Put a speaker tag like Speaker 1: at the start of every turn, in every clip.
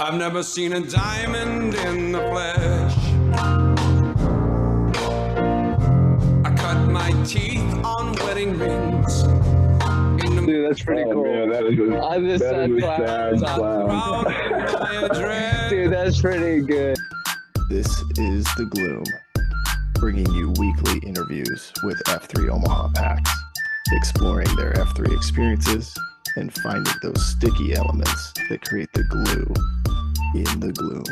Speaker 1: I've never seen a diamond in the flesh. I cut my teeth on wedding rings.
Speaker 2: Dude, that's pretty cool.
Speaker 3: Man, that is a sad clown.
Speaker 2: Dude, that's pretty good.
Speaker 4: This is The Gloom, bringing you weekly interviews with F3 Omaha packs, exploring their F3 experiences and finding those sticky elements that create the glue in the gloom.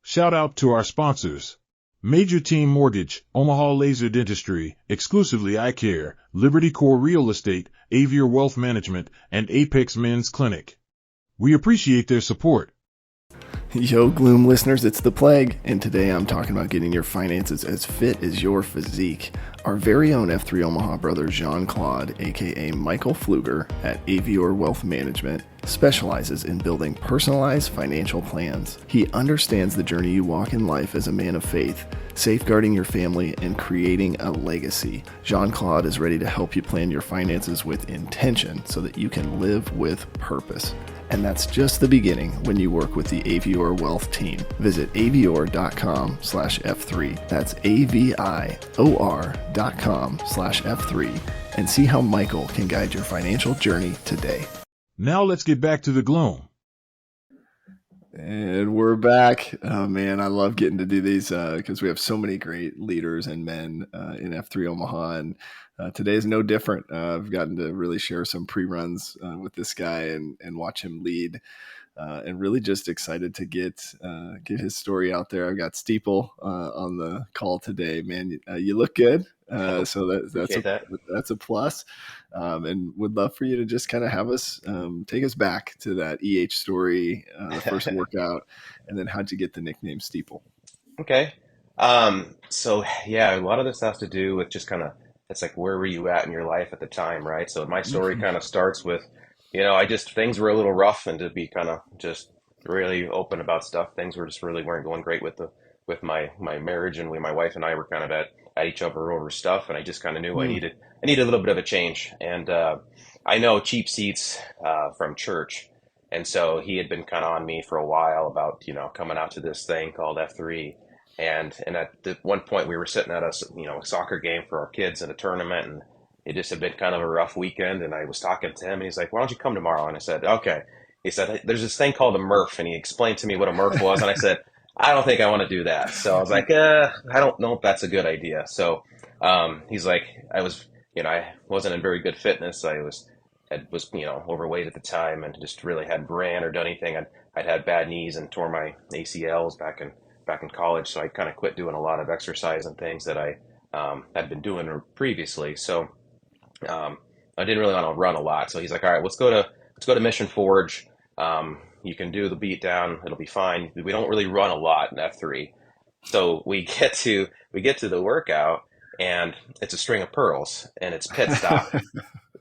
Speaker 5: Shout out to our sponsors. Major Team Mortgage, Omaha Laser Dentistry, Exclusively Eye Care, Liberty Core Real Estate, Avior Wealth Management, and Apex Men's Clinic. We appreciate their support.
Speaker 4: Yo, Gloom listeners, it's the Plague, and today I'm talking about getting your finances as fit as your physique. Our very own F3 Omaha brother Jean-Claude, aka Michael Pfluger at Avior Wealth Management, specializes in building personalized financial plans. He understands the journey you walk in life as a man of faith, safeguarding your family and creating a legacy. Jean-Claude is ready to help you plan your finances with intention so that you can live with purpose. And that's just the beginning when you work with the Avior Wealth team. Visit avior.com/F3. That's AVIOR.com/F3 and see how Michael can guide your financial journey today.
Speaker 5: Now let's get back to the gloom.
Speaker 4: And we're back. Oh man, I love getting to do these because we have so many great leaders and men in F3 Omaha, and today is no different. I've gotten to really share some pre-runs with this guy and watch him lead, and really just excited to get his story out there. I've got Steeple on the call today. Man, you look good, so that's a plus. And would love for you to just kind of have us take us back to that story, the first workout, and then how'd you get the nickname Steeple?
Speaker 6: Okay. So yeah, a lot of this has to do with just kind of, it's like, where were you at in your life at the time, right? So my story kind of starts with, things were a little rough, and to be kind of just really open about stuff, things were just really weren't going great with my marriage, and my wife and I were kind of at each other over stuff, and I just kind of knew I needed a little bit of a change. And I know cheap seats from church, and so he had been kind of on me for a while about coming out to this thing called F3. And at one point we were sitting at a soccer game for our kids in a tournament, and it just had been kind of a rough weekend. And I was talking to him, and he's like, "Why don't you come tomorrow?" And I said, "Okay." He said, "There's this thing called a Murph," and he explained to me what a Murph was, and I said, "I don't think I want to do that." So I was like, I don't know if that's a good idea. So he's like, I wasn't in very good fitness. I was overweight at the time, and just really hadn't ran or done anything. I'd had bad knees and tore my ACLs back in college, so I kind of quit doing a lot of exercise and things that I had been doing previously. So I didn't really want to run a lot. So he's like, "All right, let's go to Mission Forge. You can do the beat down; it'll be fine. We don't really run a lot in F3." So we get to the workout, and it's a string of pearls, and it's pit stop.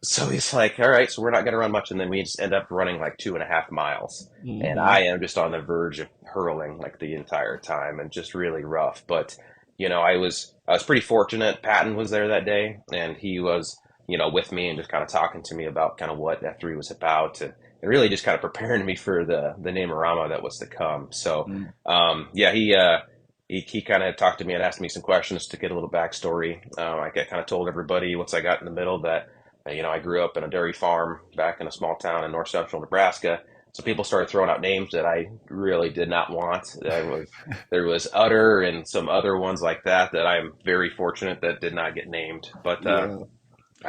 Speaker 6: So he's like, "All right, so we're not going to run much." And then we just end up running like 2.5 miles. Mm-hmm. And I am just on the verge of hurling like the entire time, and just really rough. But, I was pretty fortunate. Patton was there that day, and he was, with me and just kind of talking to me about kind of what F3 was about, and really just kind of preparing me for the Name-a-Rama that was to come. So, he kind of talked to me and asked me some questions to get a little backstory. I kind of told everybody once I got in the middle that, I grew up in a dairy farm back in a small town in north central Nebraska. So people started throwing out names that I really did not want. There was Utter and some other ones like that I'm very fortunate that did not get named. But I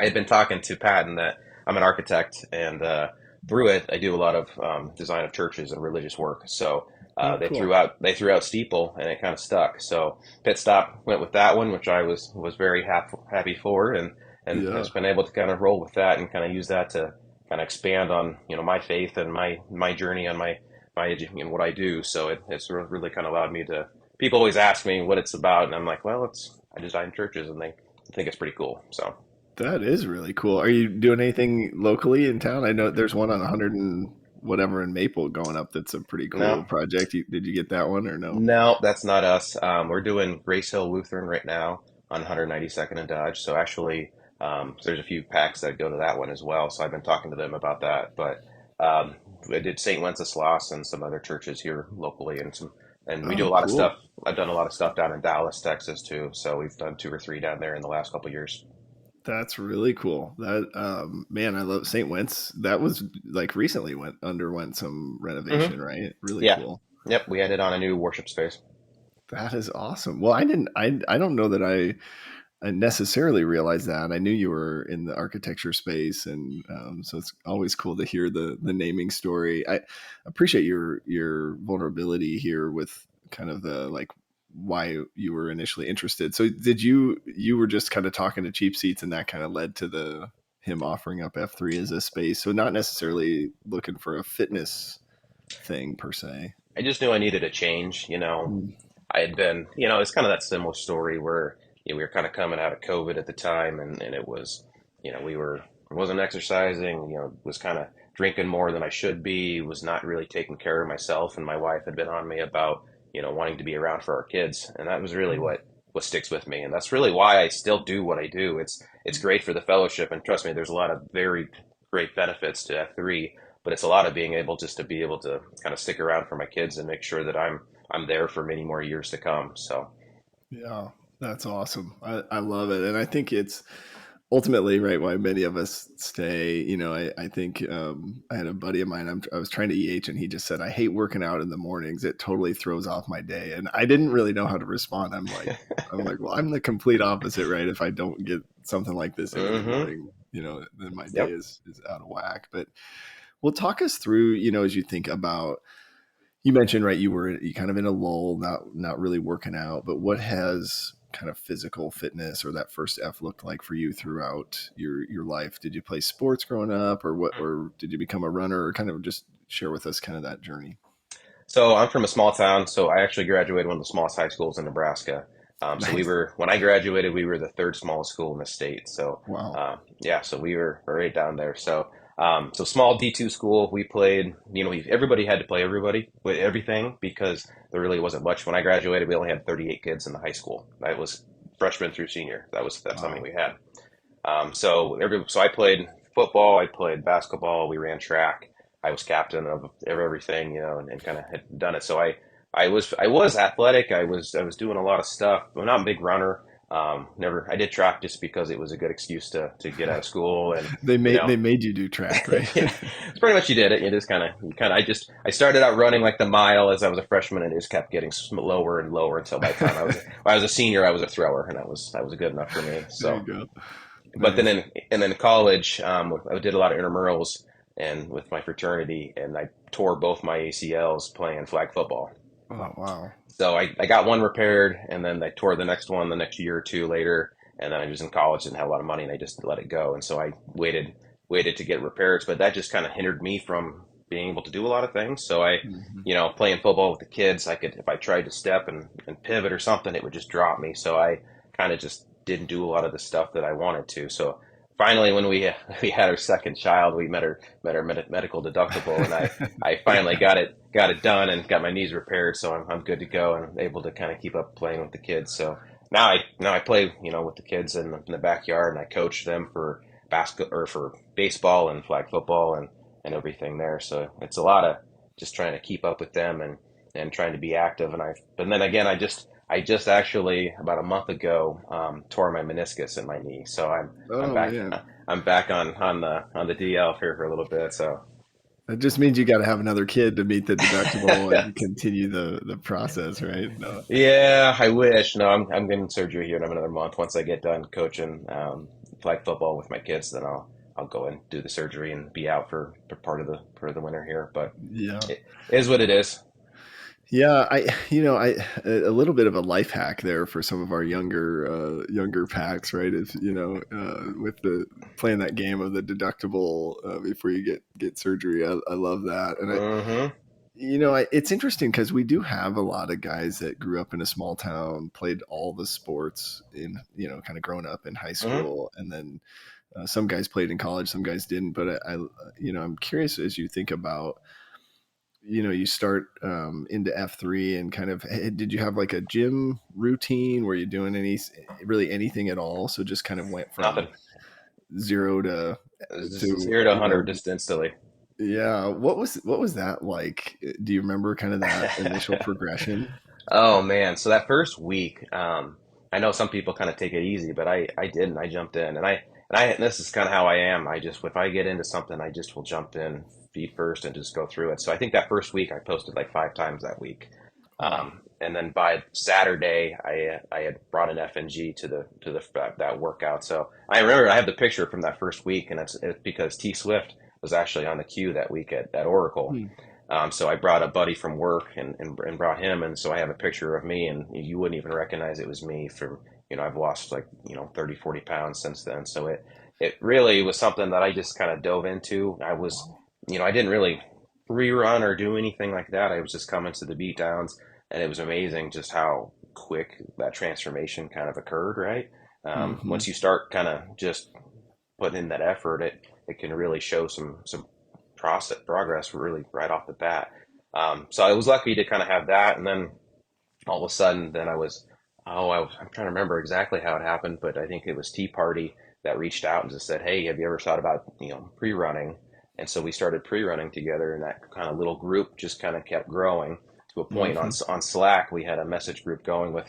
Speaker 6: had been talking to Patton that I'm an architect, and through it, I do a lot of design of churches and religious work. So they threw out Steeple, and it kind of stuck. So Pit Stop went with that one, which I was very happy for, and has been able to kind of roll with that and kind of use that to kind of expand on my faith and my journey and my and what I do. So it's really kind of allowed me to. People always ask me what it's about, and I'm like, well, I design churches, and they think it's pretty cool. So
Speaker 4: that is really cool. Are you doing anything locally in town? I know there's one on 100 and whatever in Maple going up. That's a pretty cool project. Did you get that one or no?
Speaker 6: No, that's not us. We're doing Grace Hill Lutheran right now on 192nd and Dodge. So actually, So there's a few packs that go to that one as well. So I've been talking to them about that. But um, I did St. Wenceslas and some other churches here locally, and we do a
Speaker 4: Oh,
Speaker 6: lot of stuff.
Speaker 4: cool.
Speaker 6: I've done a lot of stuff down in Dallas, Texas too. So we've done 2 or 3 down there in the last couple of years.
Speaker 4: That's really cool. That man, I love St. Wentz. That was like recently underwent some
Speaker 6: Hmm.
Speaker 4: renovation, right? Really
Speaker 6: Yeah.
Speaker 4: cool.
Speaker 6: Yep. We added on a new worship space.
Speaker 4: That is awesome. Well, I don't know that I necessarily realized that. I knew you were in the architecture space, and so it's always cool to hear the naming story. I appreciate your vulnerability here with kind of the like why you were initially interested. So did you were just kind of talking to cheap seats, and that kind of led to the him offering up F3 as a space. So not necessarily looking for a fitness thing per se.
Speaker 6: I just knew I needed a change.
Speaker 4: Mm.
Speaker 6: I had been, it's kind of that similar story where we were kind of coming out of COVID at the time, and it was, wasn't exercising, was kind of drinking more than I should be, was not really taking care of myself, and my wife had been on me about, wanting to be around for our kids, and that was really what sticks with me, and that's really why I still do what I do. It's great for the fellowship, and trust me, there's a lot of very great benefits to F3, but it's a lot of being able just to be able to kind of stick around for my kids and make sure that I'm there for many more years to come. So,
Speaker 4: Yeah, that's awesome. I love it. And I think it's ultimately right why many of us stay. I think I had a buddy of mine, I was trying to EH, and he just said, I hate working out in the mornings. It totally throws off my day. And I didn't really know how to respond. I'm like, well, I'm the complete opposite, right? If I don't get something like this in the
Speaker 6: hmm
Speaker 4: morning, then my day
Speaker 6: yep.
Speaker 4: is out of whack. But we'll talk us through, as you think about, you mentioned, right, you kind of in a lull, not really working out, but what has kind of physical fitness or that first F looked like for you throughout your life? Did you play sports growing up, or did you become a runner, or kind of just share with us kind of that journey?
Speaker 6: So I'm from a small town. So I actually graduated one of the smallest high schools in Nebraska. So
Speaker 4: Nice.
Speaker 6: when I graduated, we were the third smallest school in the state. So,
Speaker 4: Wow.
Speaker 6: yeah, so we were right down there. So small D2 school, we played, everybody had to play everybody with everything because there really wasn't much. When I graduated, we only had 38 kids in the high school. That was freshman through senior. That's how many
Speaker 4: Wow.
Speaker 6: we had. So I played football, I played basketball, we ran track. I was captain of everything, and kind of had done it. So I was athletic. I was doing a lot of stuff. I'm not a big runner. Never. I did track just because it was a good excuse to get out of school and
Speaker 4: They
Speaker 6: you
Speaker 4: made
Speaker 6: know
Speaker 4: they made you do track, right?
Speaker 6: yeah, it's pretty much you did it. You just I started out running like the mile as I was a freshman, and it just kept getting lower and lower until by the time I was a senior, I was a thrower, and that was good enough for me.
Speaker 4: There you
Speaker 6: So,
Speaker 4: go.
Speaker 6: but then
Speaker 4: Nice.
Speaker 6: in college, I did a lot of intramurals and with my fraternity, and I tore both my ACLs playing flag football.
Speaker 4: Oh, wow.
Speaker 6: So I got one repaired, and then I tore the next one the next year or two later. And then I was in college and had a lot of money, and I just let it go. And so I waited to get repairs, but that just kind of hindered me from being able to do a lot of things. So
Speaker 4: Mhm.
Speaker 6: playing football with the kids, if I tried to step and pivot or something, it would just drop me. So I kind of just didn't do a lot of the stuff that I wanted to. So finally, when we we had our second child, we met our medical deductible, and I finally got it done and got my knees repaired, so I'm good to go and able to kind of keep up playing with the kids. So now I play with the kids in the backyard, and I coach them for basketball or for baseball and flag football and everything there. So it's a lot of just trying to keep up with them and trying to be active. But then again, I just actually about a month ago tore my meniscus in my knee, so I'm
Speaker 4: Oh,
Speaker 6: back.
Speaker 4: man.
Speaker 6: I'm back on the DL here for a little bit. So
Speaker 4: That just means you got to have another kid to meet the deductible and continue the process, right? No.
Speaker 6: yeah, I wish. No, I'm getting surgery here in another month. Once I get done coaching flag football with my kids, then I'll go and do the surgery and be out for part of the winter here. But
Speaker 4: Yeah.
Speaker 6: it is what it is.
Speaker 4: Yeah, I a little bit of a life hack there for some of our younger packs, right? If with the playing that game of the deductible before you get surgery, I love that, and
Speaker 6: Mm-hmm.
Speaker 4: it's interesting because we do have a lot of guys that grew up in a small town, played all the sports in kind of grown up in high
Speaker 6: Mm-hmm.
Speaker 4: school, and then some guys played in college, some guys didn't. But I'm curious as you think about you start into F3 and kind of, did you have like a gym routine? Were you doing really anything at all? So just kind of went from
Speaker 6: Nothing.
Speaker 4: zero to,
Speaker 6: It was just
Speaker 4: to,
Speaker 6: 0 to 100 just instantly.
Speaker 4: yeah. What was that like? Do you remember kind of that initial progression?
Speaker 6: Oh man, so that first week, I know some people kind of take it easy, but I didn't. I jumped in, and this is kind of how I am. I just if I get into something, I just will jump in feet first and just go through it. So I think that first week I posted like 5 times that week,
Speaker 4: Wow.
Speaker 6: and then by Saturday I had brought an FNG to that workout. So I remember I have the picture from that first week, and it's because T Swift was actually on the queue that week at Oracle.
Speaker 4: Hmm.
Speaker 6: So I brought a buddy from work and brought him. And so I have a picture of me and you wouldn't even recognize it was me from, I've lost like, 30, 40 pounds since then. So it really was something that I just kind of dove into. I was, I didn't really rerun or do anything like that. I was just coming to the beat downs and it was amazing just how quick that transformation kind of occurred, right?
Speaker 4: Hmm.
Speaker 6: Once you start kind of just putting in that effort, it can really show some progress really right off the bat. So I was lucky to kind of have that, and then all of a sudden, then I'm trying to remember exactly how it happened, but I think it was Tea Party that reached out and just said, "Hey, have you ever thought about pre-running?" And so we started pre-running together, and that kind of little group just kind of kept growing to a point.
Speaker 4: Hmm.
Speaker 6: On Slack, we had a message group going with.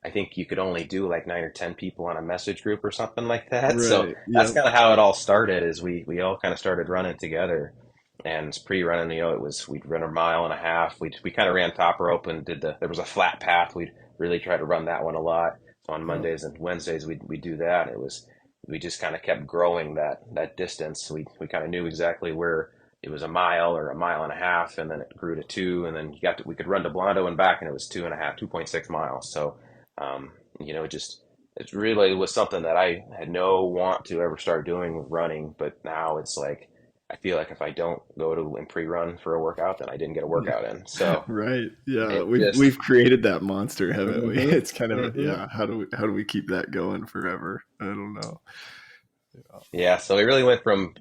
Speaker 6: I think you could only do like 9 or 10 people on a message group or something like that. So
Speaker 4: Right.
Speaker 6: that's
Speaker 4: Yep.
Speaker 6: kind of how it all started. Is we all kind of started running together, and pre-running, it was we'd run a mile and a half. We kind of ran top rope and there was a flat path. We'd really try to run that one a lot. So on
Speaker 4: Yep.
Speaker 6: Mondays and Wednesdays we do that. We just kind of kept growing that distance. We kind of knew exactly where it was a mile or a mile and a half, and then it grew to 2, and then we could run to Blondo and back, and it was 2.5, 2.6 miles. So it really was something that I had no want to ever start doing with running, but now it's like I feel like if I don't go to and pre-run for a workout, then I didn't get a workout in. So
Speaker 4: Right. Yeah.
Speaker 6: it
Speaker 4: We've
Speaker 6: just
Speaker 4: created that monster, haven't we?
Speaker 6: hmm
Speaker 4: It's kind of,
Speaker 6: hmm
Speaker 4: yeah. How do we keep that going forever? I don't know.
Speaker 6: yeah. So it really went from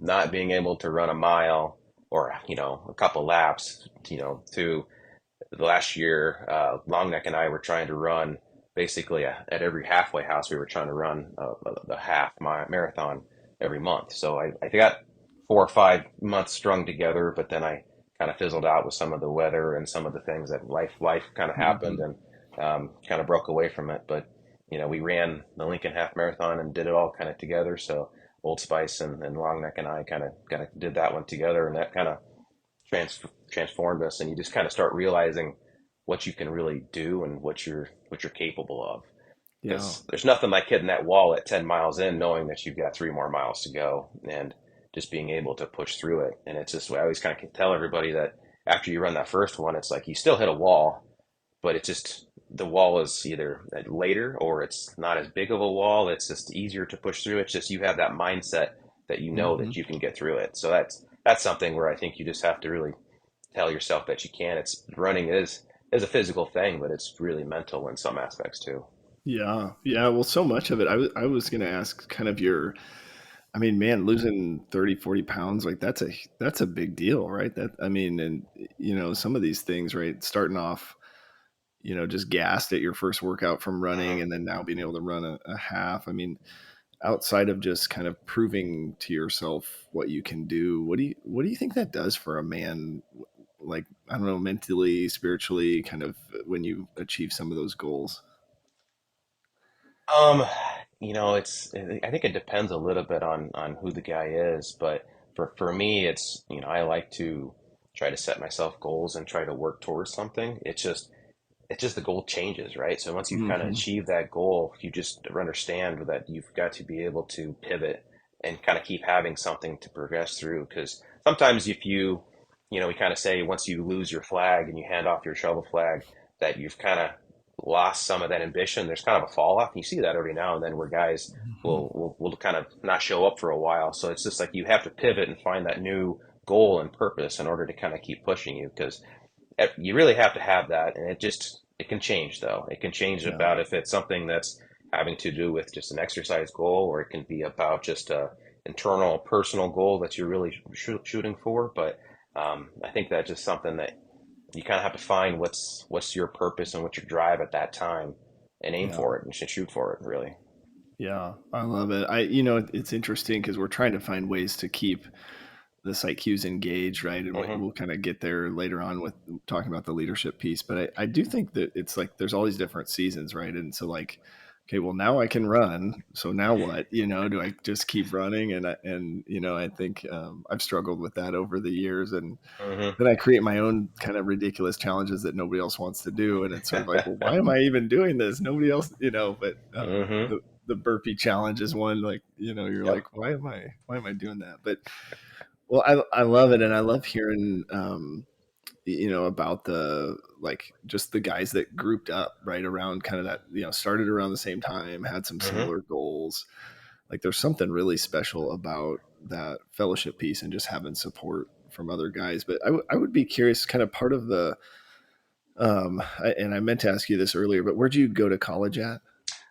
Speaker 6: not being able to run a mile or a couple laps, to the last year. Longneck and I were trying to run basically at every halfway house. We were trying to run the half marathon every month. So I got 4 or 5 months strung together, but then I kind of fizzled out with some of the weather and some of the things that life kind of happened,
Speaker 4: Hmm.
Speaker 6: and kind of broke away from it. But we ran the Lincoln Half Marathon and did it all kind of together. So Old Spice and Longneck and I kind of did that one together, and that kind of trans- transformed us. And you just kind of start realizing what you can really do and what you're capable of,
Speaker 4: Yeah.
Speaker 6: because there's nothing like hitting that wall at 10 miles in, knowing that you've got 3 more miles to go, and just being able to push through it. And it's just, I always kind of tell everybody that after you run that first one, it's like you still hit a wall, but it's just the wall is either later or it's not as big of a wall. It's just easier to push through. It's just you have that mindset that you know
Speaker 4: Hmm.
Speaker 6: that you can get through it. So that's something where I think you just have to really tell yourself that you can. It's running is a physical thing, but it's really mental in some aspects too.
Speaker 4: Yeah. Yeah. Well, so much of it, I was going to ask kind of I mean, man, losing 30, 40 pounds, like that's a big deal, right? I mean, and some of these things, right? Starting off, just gassed at your first workout from running
Speaker 6: hmm
Speaker 4: and then now being able to run a half. I mean, outside of just kind of proving to yourself what you can do, what do you think that does for a man? Like, I don't know, mentally, spiritually, kind of when you achieve some of those goals.
Speaker 6: Um, it's I think it depends a little bit on who the guy is, but for me, it's I like to try to set myself goals and try to work towards something. It's just the goal changes, right? So once you've kind of
Speaker 4: Hmm.
Speaker 6: achieved that goal, you just understand that you've got to be able to pivot and kind of keep having something to progress through. Because sometimes if we kind of say once you lose your flag and you hand off your shovel flag, that you've kind of lost some of that ambition. There's kind of a fall off. You see that every now and then where guys will kind of not show up for a while. So it's just like you have to pivot and find that new goal and purpose in order to kind of keep pushing you, because you really have to have that. And it can change though. It can change
Speaker 4: Yeah.
Speaker 6: about if it's something that's having to do with just an exercise goal, or it can be about just a internal personal goal that you're really shooting for. But I think that's just something that you kind of have to find what's your purpose and what's your drive at that time, and aim
Speaker 4: Yeah.
Speaker 6: for it and should shoot for it, really.
Speaker 4: Yeah, I love it. It's interesting because we're trying to find ways to keep the site Qs engaged, right? And
Speaker 6: Hmm.
Speaker 4: we'll kind of get there later on with talking about the leadership piece. But I do think that it's like there's all these different seasons, right? And so like, okay, well now I can run. So now what? Do I just keep running? I think I've struggled with that over the years, and
Speaker 6: Hmm.
Speaker 4: then I create my own kind of ridiculous challenges that nobody else wants to do, and it's sort of like, well, why am I even doing this? Nobody else, But
Speaker 6: Hmm.
Speaker 4: the burpee challenge is one, like, you're
Speaker 6: Yep.
Speaker 4: like, why am I doing that? But well, I love it, and I love hearing about the like just the guys that grouped up right around kind of that, started around the same time, had some
Speaker 6: Hmm.
Speaker 4: similar goals. Like there's something really special about that fellowship piece and just having support from other guys. But I would be curious, kind of part of the and I meant to ask you this earlier, but where'd you go to college at?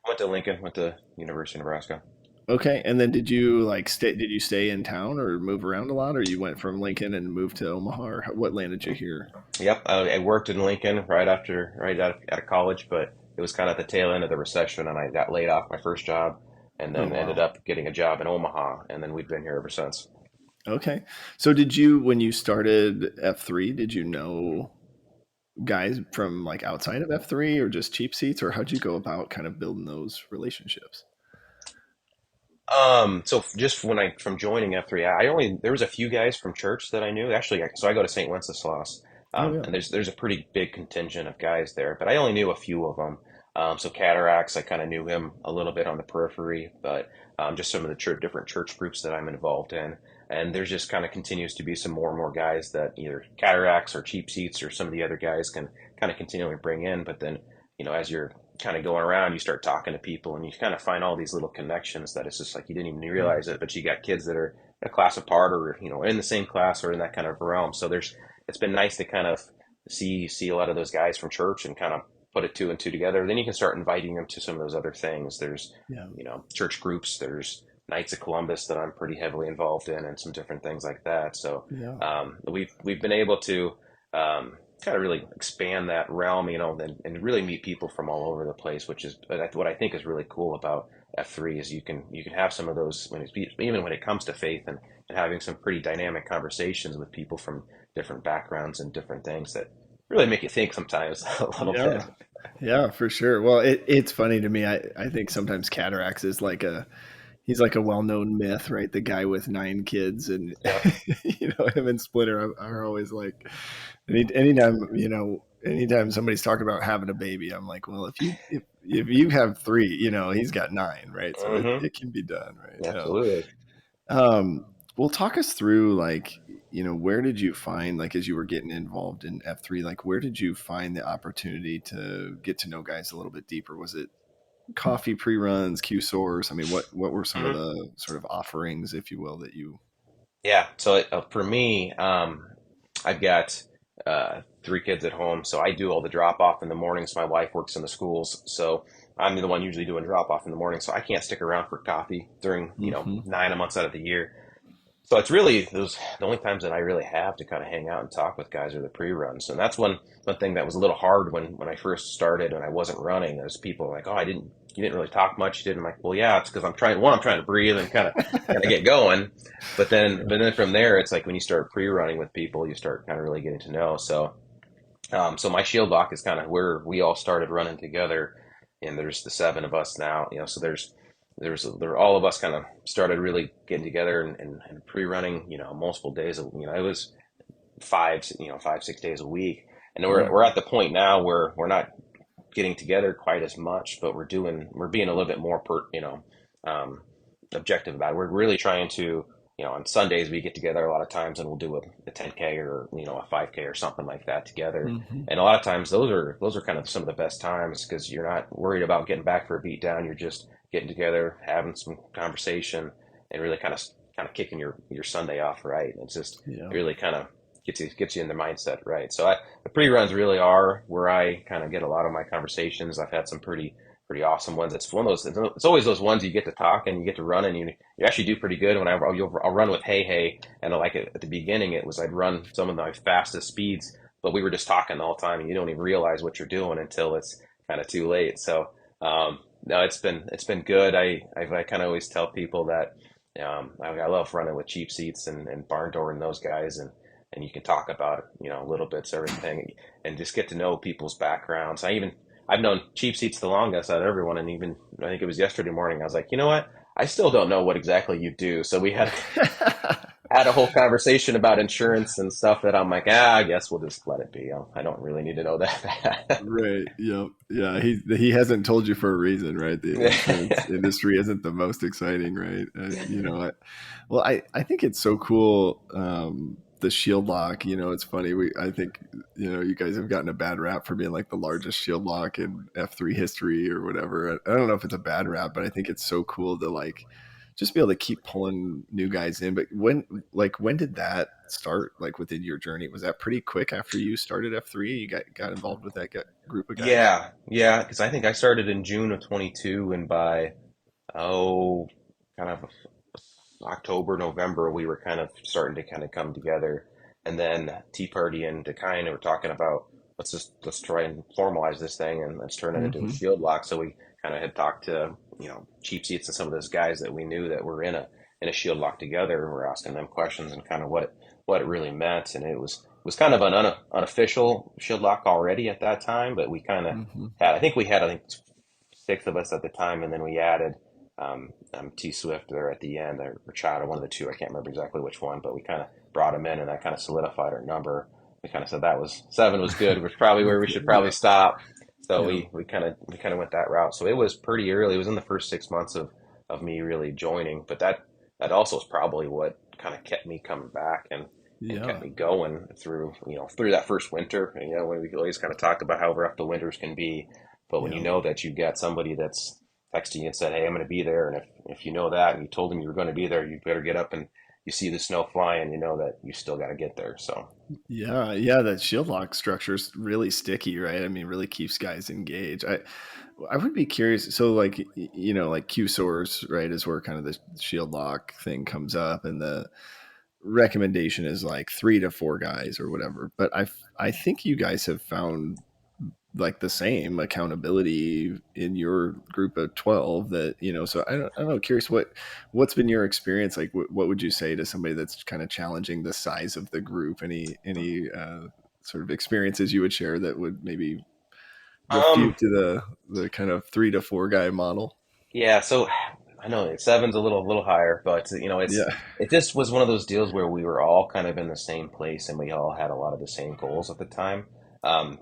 Speaker 6: I went to Lincoln, went to University of Nebraska.
Speaker 4: Okay, and then did you like stay? Did you stay in town or move around a lot, or you went from Lincoln and moved to Omaha, or what landed you here?
Speaker 6: Yep, I worked in Lincoln right out of college, but it was kind of at the tail end of the recession, and I got laid off my first job, and
Speaker 4: Oh
Speaker 6: then ended
Speaker 4: wow.
Speaker 6: up getting a job in Omaha, and then we've been here ever since.
Speaker 4: Okay, so did you when you started F3? Did you know guys from like outside of F3 or just cheap seats, or how'd you go about kind of building those relationships?
Speaker 6: So just when I from joining F3, there was a few guys from church that I knew. Actually, so I go to St. Wenceslas,
Speaker 4: Oh yeah.
Speaker 6: and there's a pretty big contingent of guys there, but I only knew a few of them. So Cataracts, I kind of knew him a little bit on the periphery, but just some of the different church groups that I'm involved in, and there's just kind of continues to be some more and more guys that either Cataracts or Cheap Seats or some of the other guys can kind of continually bring in, but then as you're kind of going around, you start talking to people and you kind of find all these little connections that it's just like you didn't even
Speaker 4: Yeah.
Speaker 6: realize it, but you got kids that are a class apart or, in the same class or in that kind of realm. So it's been nice to kind of see a lot of those guys from church and kind of put it two and two together. Then you can start inviting them to some of those other things. There's,
Speaker 4: Yeah.
Speaker 6: church groups, there's Knights of Columbus that I'm pretty heavily involved in and some different things like that. So,
Speaker 4: Yeah.
Speaker 6: we've been able to, kind of really expand that realm, and really meet people from all over the place, which is what I think is really cool about F3 is you can have some of those even when it comes to faith and having some pretty dynamic conversations with people from different backgrounds and different things that really make you think sometimes a little bit.
Speaker 4: Yeah. Yeah, for sure. Well, it's funny to me. I think sometimes Cataracts is like he's like a well-known myth, right? The guy with 9 kids, and
Speaker 6: Yep.
Speaker 4: him and Splinter are always like, anytime anytime somebody's talking about having a baby, I'm like, well, if you have 3, he's got 9, right? So it,
Speaker 6: Hmm.
Speaker 4: it can be done, right?
Speaker 6: Absolutely.
Speaker 4: Well, talk us through like, where did you find, like, as you were getting involved in F3, like, where did you find the opportunity to get to know guys a little bit deeper? Was it coffee pre-runs, Q source? I mean, what were some of
Speaker 6: Hmm.
Speaker 4: the sort of offerings, if you will, that you?
Speaker 6: Yeah. So for me, I've got 3 kids at home, so I do all the drop off in the mornings. My wife works in the schools, so I'm the one usually doing drop off in the morning. So I can't stick around for coffee during
Speaker 4: Hmm.
Speaker 6: 9 months out of the year. So it's really those the only times that I really have to kind of hang out and talk with guys are the pre-runs, and that's one thing that was a little hard when I first started and I wasn't running. There's people like, oh, you didn't really talk much, you didn't. I'm like, well, yeah, it's because I'm trying to breathe and kind of get going, but then from there, it's like when you start pre-running with people, you start kind of really getting to know. So my shield doc is kind of where we all started running together, and there's the 7 of us now. So there all of us kind of started really getting together and pre-running. Multiple days. It was 5, 6 days a week, and we're
Speaker 4: Yeah.
Speaker 6: we're at the point now where we're not getting together quite as much, but we're being a little bit more um, objective about it. We're really trying to, on Sundays we get together a lot of times and we'll do a 10K or a 5K or something like that together.
Speaker 4: Hmm.
Speaker 6: And a lot of times those are kind of some of the best times because you're not worried about getting back for a beat down. You're just getting together, having some conversation, and really kind of kicking your Sunday off right. It's just
Speaker 4: Yeah.
Speaker 6: really kind of gets you in the mindset right. So the pre runs really are where I kind of get a lot of my conversations. I've had some pretty pretty awesome ones. It's one of those. It's always those ones you get to talk and you get to run, and you actually do pretty good. When I'll run with Hey, and like at the beginning, it was I'd run some of my fastest speeds, but we were just talking the whole time, and you don't even realize what you're doing until it's kind of too late. So no, it's been good. I kind of always tell people that I love running with cheap seats and barn door and those guys, and you can talk about little bits of everything and just get to know people's backgrounds. I've known cheap seats the longest out of everyone, and even I think it was yesterday morning. I was like, you know what? I still don't know what exactly you do. So we had a whole conversation about insurance and stuff that I'm like, I guess we'll just let it be. I don't really need to know that.
Speaker 4: Right. Yep. Yeah. He hasn't told you for a reason, right? The insurance industry isn't the most exciting, right? I think it's so cool. The shield lock, it's funny. I think, you guys have gotten a bad rap for being like the largest shield lock in F3 history or whatever. I don't know if it's a bad rap, but I think it's so cool to like just be able to keep pulling new guys in. But when did that start? Like within your journey, was that pretty quick after you started F3? You got involved with that group of guys?
Speaker 6: Yeah, because I think I started in June of 22, and by kind of October, November, we were kind of starting to kind of come together. And then Tea Party and Dakine were talking about let's try and formalize this thing and let's turn it into a shield lock. So we kind of had talked to cheap seats and some of those guys that we knew that were in a shield lock together, and we're asking them questions and kind of what it really meant. And it was kind of an unofficial shield lock already at that time, but we kind of had I think 6 of us at the time, and then we added T Swift there at the end, or Chad, one of the two. I can't remember exactly which one, but we kind of brought him in, and that kind of solidified our number. We kind of said 7 was good, which probably where we should probably stop. So we kind of went that route. So it was pretty early. It was in the first 6 months of me really joining, but that also is probably what kind of kept me coming back and kept me going through that first winter. When we always kind of talk about how rough the winters can be, but when you know that you've got somebody that's texted you and said, hey, I'm going to be there. And if you know that and you told them you were going to be there, you better get up, and you see the snow flying, you know that you still got to get there. So
Speaker 4: yeah, that shield lock structure is really sticky, right? I mean, really keeps guys engaged. I would be curious. So like, like Q source, right, is where kind of the shield lock thing comes up, and the recommendation is like 3 to 4 guys or whatever. But I think you guys have found like the same accountability in your group of 12 that, so I don't know, curious what's been your experience? Like, what would you say to somebody that's kind of challenging the size of the group? Any sort of experiences you would share that would maybe refute to the kind of 3 to 4 guy model?
Speaker 6: Yeah. So I know 7's a little higher, but it just was one of those deals where we were all kind of in the same place and we all had a lot of the same goals at the time.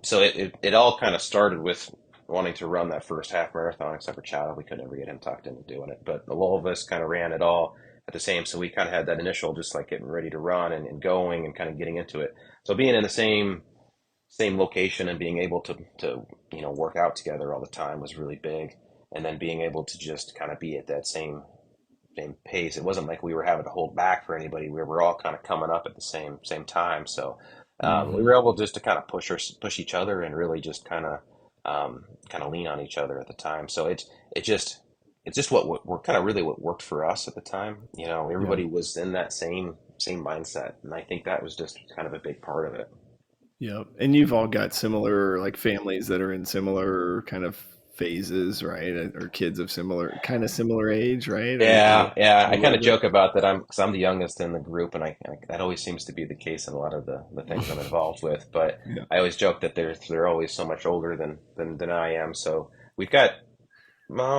Speaker 6: So it all kind of started with wanting to run that first half marathon, except for Chad. We could never get him talked into doing it, but all of us kind of ran it all at the same. So we kind of had that initial, just like getting ready to run and going and kind of getting into it. So being in the same location and being able to work out together all the time was really big. And then being able to just kind of be at that same pace. It wasn't like we were having to hold back for anybody. We were all kind of coming up at the same time. So we were able just to kind of push each other and really just kind of lean on each other at the time. So it's just what kind of really what worked for us at the time. Everybody was in that same mindset, and I think that was just kind of a big part of it.
Speaker 4: Yeah, and you've all got similar like families that are in similar kind of phases, right? Or kids of similar age, right?
Speaker 6: Yeah. I kind of joke about that. Because I'm the youngest in the group, and I that always seems to be the case in a lot of the things I'm involved with. But I always joke that they're always so much older than I am. So we've got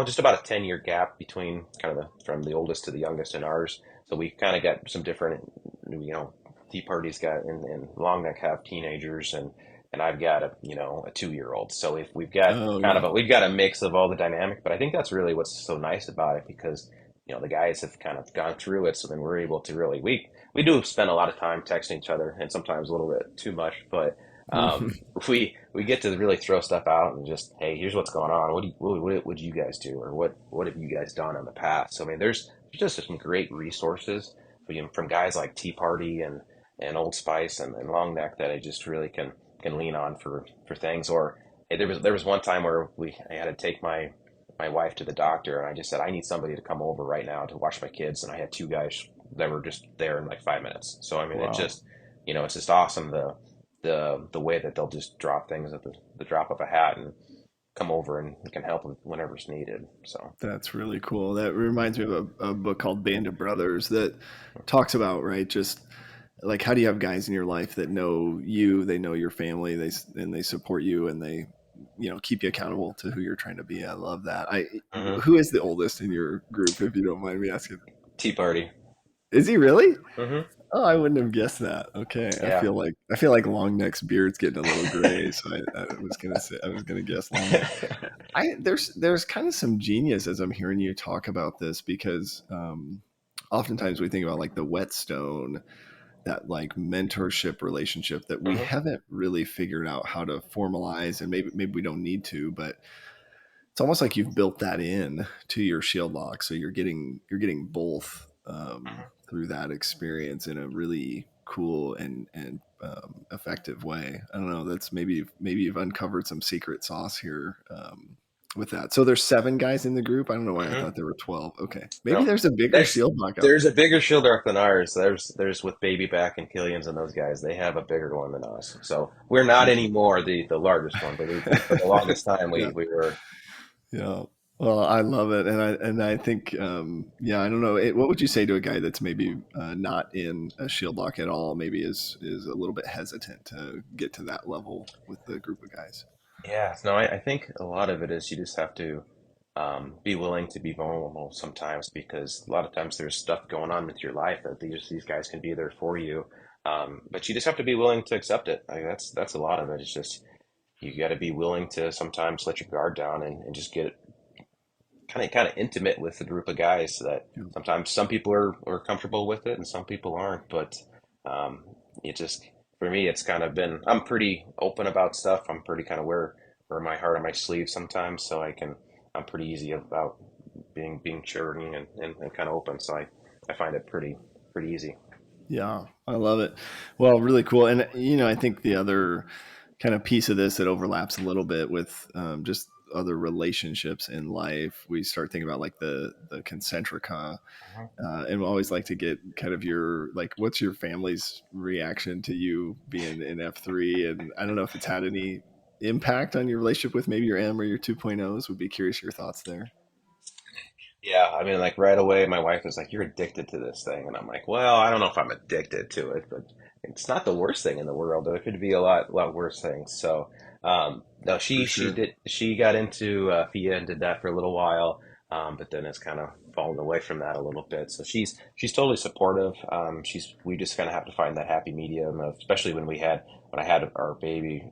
Speaker 6: just about a 10-year gap between kind of from the oldest to the youngest in ours. So we kind of got some different, Tea Party's got and Long Neck have teenagers, and I've got a 2-year-old. So if we've got we've got a mix of all the dynamic, but I think that's really what's so nice about it, because the guys have kind of gone through it, so then we're able to really we do spend a lot of time texting each other, and sometimes a little bit too much, but we get to really throw stuff out and just, hey, here's what's going on. What would you guys do, or what have you guys done in the past? So I mean, there's just some great resources from guys like Tea Party and Old Spice and Long Neck that I just really can lean on for things. Or hey, there was one time where I had to take my my wife to the doctor, and I just said, I need somebody to come over right now to watch my kids. And I had two guys that were just there in like 5 minutes. So, I mean, it
Speaker 4: Wow.
Speaker 6: just, it's just awesome. The way that they'll just drop things at the drop of a hat and come over and can help whenever's needed. So
Speaker 4: That's really cool. That reminds me of a book called Band of Brothers that talks about, right, just like how do you have guys in your life that know you, they know your family, they support you, and they keep you accountable to who you're trying to be. I love that. Who is the oldest in your group, if you don't mind me asking?
Speaker 6: Tea Party.
Speaker 4: Is he really?
Speaker 6: Mm-hmm.
Speaker 4: Oh, I wouldn't have guessed that. Okay,
Speaker 6: Yeah.
Speaker 4: I feel like long neck's beard's getting a little gray, so I was gonna guess long neck. There's kind of some genius as I'm hearing you talk about this, because oftentimes we think about like the whetstone, that like mentorship relationship that we haven't really figured out how to formalize, and maybe we don't need to, but it's almost like you've built that in to your shield lock, so you're getting both through that experience in a really cool and effective way. I don't know. That's maybe you've uncovered some secret sauce here with that. So there's 7 guys in the group. I don't know why I thought there were 12. Okay, maybe
Speaker 6: No,
Speaker 4: there's a bigger shield lock out
Speaker 6: there's
Speaker 4: there.
Speaker 6: a bigger shield arc than ours. There's with Baby Back and Killians and those guys. They have a bigger one than us. So we're not anymore the largest one, but for the longest time
Speaker 4: Yeah.
Speaker 6: we were.
Speaker 4: Yeah. Well, I love it, and I think, I don't know. What would you say to a guy that's maybe not in a shield lock at all? Maybe is a little bit hesitant to get to that level with the group of guys.
Speaker 6: Yeah, no, I think a lot of it is you just have to be willing to be vulnerable sometimes, because a lot of times there's stuff going on with your life that these guys can be there for you, but you just have to be willing to accept it. Like that's a lot of it. It's just you got to be willing to sometimes let your guard down and just get kind of intimate with a group of guys that sometimes some people are comfortable with it and some people aren't. But it just, for me, it's kind of been, I'm pretty open about stuff. I'm pretty kind of wear my heart on my sleeve sometimes, so I'm pretty easy about being churning and kind of open. So I find it pretty easy.
Speaker 4: Yeah, I love it. Well, really cool. And I think the other kind of piece of this that overlaps a little bit with just other relationships in life, we start thinking about like the concentrica, and we always like to get kind of your, like, what's your family's reaction to you being in F3? And I don't know if it's had any impact on your relationship with maybe your M or your 2.0s. Would be curious your thoughts there.
Speaker 6: Yeah, I mean, like right away, my wife was like, "You're addicted to this thing," and I'm like, "Well, I don't know if I'm addicted to it, but it's not the worst thing in the world. There could be a lot worse things." So, no,
Speaker 4: For
Speaker 6: she
Speaker 4: sure.
Speaker 6: did. She got into FIA and did that for a little while, but then it's kind of fallen away from that a little bit. So she's totally supportive. We just kind of have to find that happy medium, especially when I had our baby.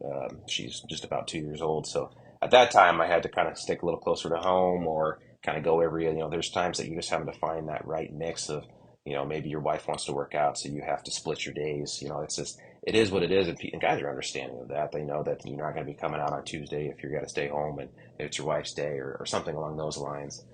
Speaker 6: She's just about 2 years old, so at that time I had to kind of stick a little closer to home or kind of go every, there's times that you just having to find that right mix of, maybe your wife wants to work out, so you have to split your days. It's just, it is what it is. And guys are understanding of that. They know that you're not going to be coming out on Tuesday if you're going to stay home and it's your wife's day or something along those lines.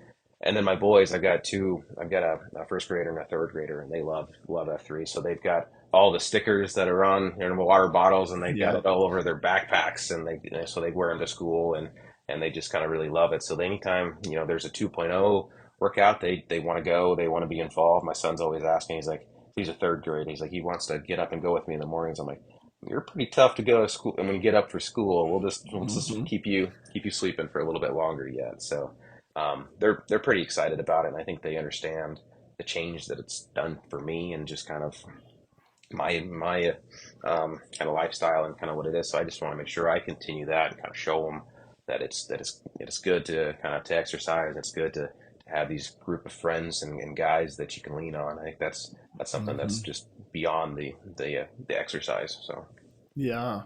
Speaker 6: And then my boys, I've got a first grader and a third grader, and they love F3. So they've got all the stickers that are on water bottles, and they've got
Speaker 4: Yeah.
Speaker 6: it all over their backpacks, and so they wear them to school, and they just kind of really love it. So anytime there's a 2.0 workout, they want to go, they want to be involved. My son's always asking, he's a third grade, he's like, he wants to get up and go with me in the mornings. I'm like, you're pretty tough to go to school, and when you get up for school, we'll just keep you sleeping for a little bit longer yet. So they're pretty excited about it, and I think they understand the change that it's done for me and just kind of my kind of lifestyle and kind of what it is. So I just want to make sure I continue that and kind of show them that it's good to kind of to exercise. It's good to have these group of friends and guys that you can lean on. I think that's something that's just beyond the exercise. So.
Speaker 4: Yeah.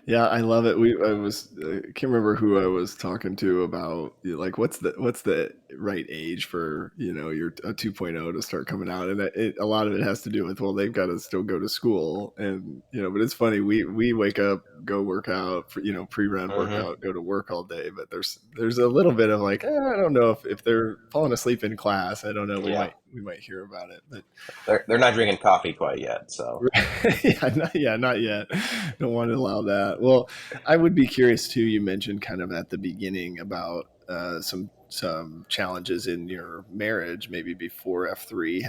Speaker 4: Yeah, I love it. I can't remember who I was talking to about, like, what's the right age for, your a 2.0 to start coming out. And a lot of it has to do with, well, they've got to still go to school. And, but it's funny. We wake up, go work out, pre-run workout, go to work all day. But there's a little bit of like, I don't know if they're falling asleep in class. I don't know.
Speaker 6: Yeah.
Speaker 4: We might hear about it, but
Speaker 6: They're not drinking coffee quite yet. So.
Speaker 4: not yet. Don't want to allow that. Well, I would be curious too. You mentioned kind of at the beginning about some some challenges in your marriage, maybe before F3.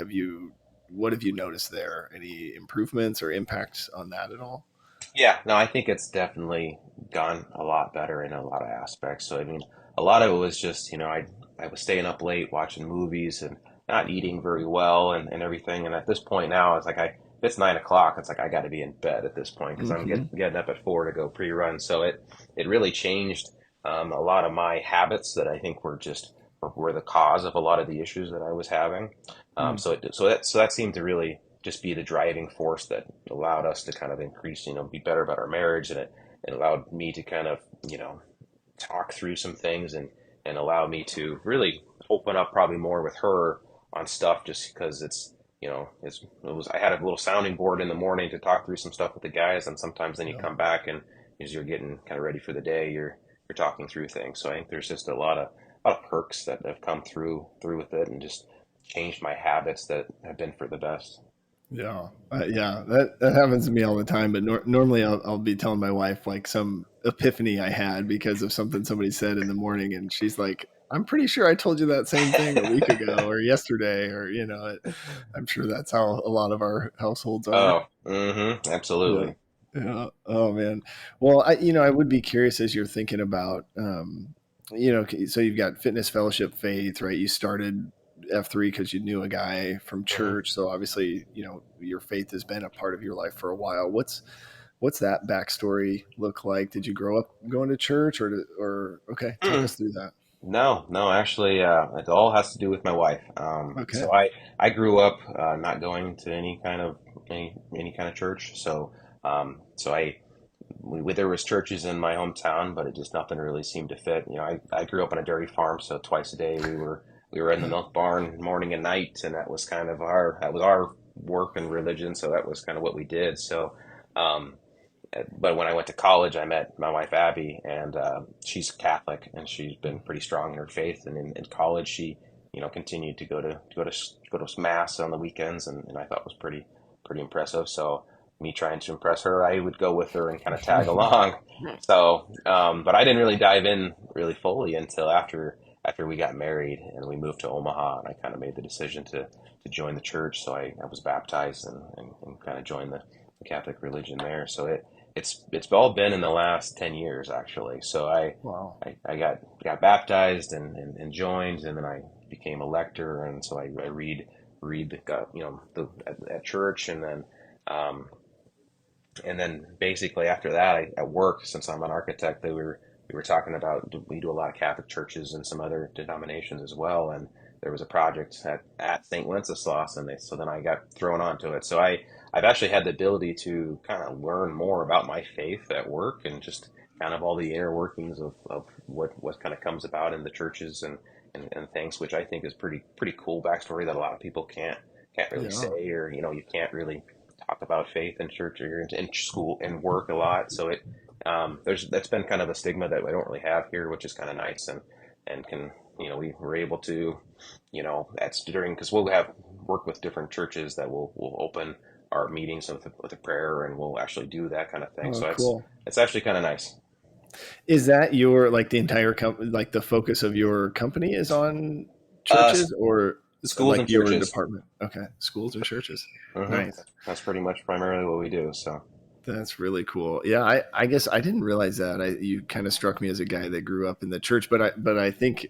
Speaker 4: What have you noticed there? Any improvements or impacts on that at all?
Speaker 6: Yeah, no, I think it's definitely gone a lot better in a lot of aspects. So I mean, a lot of it was just, I was staying up late watching movies and not eating very well and everything. And at this point now, it's like if it's 9 o'clock, it's like I got to be in bed at this point because I'm
Speaker 4: Hmm.
Speaker 6: getting up at 4 to go pre-run. So it really changed a lot of my habits that I think were the cause of a lot of the issues that I was having. So that seemed to really just be the driving force that allowed us to kind of increase, be better about our marriage, and it allowed me to kind of, talk through some things and allow me to really open up probably more with her on stuff just because I had a little sounding board in the morning to talk through some stuff with the guys, and sometimes then you
Speaker 4: Yeah.
Speaker 6: come back and as you're getting kind of ready for the day, you're talking through things. So I think there's just a lot of perks that have come through with it and just changed my habits that have been for the best.
Speaker 4: Yeah, yeah, that happens to me all the time. But normally, I'll be telling my wife like some epiphany I had because of something somebody said in the morning, and she's like, "I'm pretty sure I told you that same thing a week ago or yesterday," or I'm sure that's how a lot of our households are.
Speaker 6: Oh,
Speaker 4: Yeah.
Speaker 6: absolutely.
Speaker 4: Yeah. Oh man. Well, I would be curious as you're thinking about, so you've got fitness, fellowship, faith, right? You started F3 because you knew a guy from
Speaker 6: hmm
Speaker 4: church. So obviously, your faith has been a part of your life for a while. What's that backstory look like? Did you grow up going to church okay, talk us through that.
Speaker 6: No, no, actually, it all has to do with my wife. So
Speaker 4: Okay.
Speaker 6: I grew up not going to any kind of church. So there was churches in my hometown, but it just nothing really seemed to fit. I grew up on a dairy farm, so twice a day we were in the milk barn morning and night, and that was our work and religion. So that was kind of what we did. So. Um, but when I went to college, I met my wife Abby, and she's Catholic, and she's been pretty strong in her faith. And in college, she, continued to go to mass on the weekends, and I thought was pretty impressive. So me trying to impress her, I would go with her and kind of tag along. So, but I didn't really dive in really fully until after we got married and we moved to Omaha, and I kind of made the decision to join the church. So I was baptized and kind of joined the Catholic religion there. So it's all been in the last 10 years actually. So I
Speaker 4: Wow.
Speaker 6: I, I got baptized and joined, and then I became a lector, and so I read at church, um, and then basically after that at work, since I'm an architect, we were talking about we do a lot of Catholic churches and some other denominations as well, and there was a project at St. Wenceslas, and so then I got thrown onto it. So I've actually had the ability to kind of learn more about my faith at work and just kind of all the inner workings of what kind of comes about in the churches and things, which I think is pretty cool backstory that a lot of people can't really
Speaker 4: Yeah.
Speaker 6: say, or you can't really talk about faith in church or in school and work a lot. So that's been kind of a stigma that I don't really have here, which is kind of nice, and can we were able to that's during because we'll have work with different churches that will open our meetings with a prayer, and we'll actually do that kind of thing.
Speaker 4: Oh,
Speaker 6: So
Speaker 4: cool.
Speaker 6: it's actually kind of nice.
Speaker 4: Is that your like the entire company? Like the focus of your company is on
Speaker 6: Uh,
Speaker 4: churches, or
Speaker 6: Schools
Speaker 4: like
Speaker 6: and
Speaker 4: your
Speaker 6: churches.
Speaker 4: department? Okay, schools and churches. Nice.
Speaker 6: That's pretty much primarily what we do. So
Speaker 4: That's really cool. Yeah, I guess I didn't realize that. You kind of struck me as a guy that grew up in the church, but I think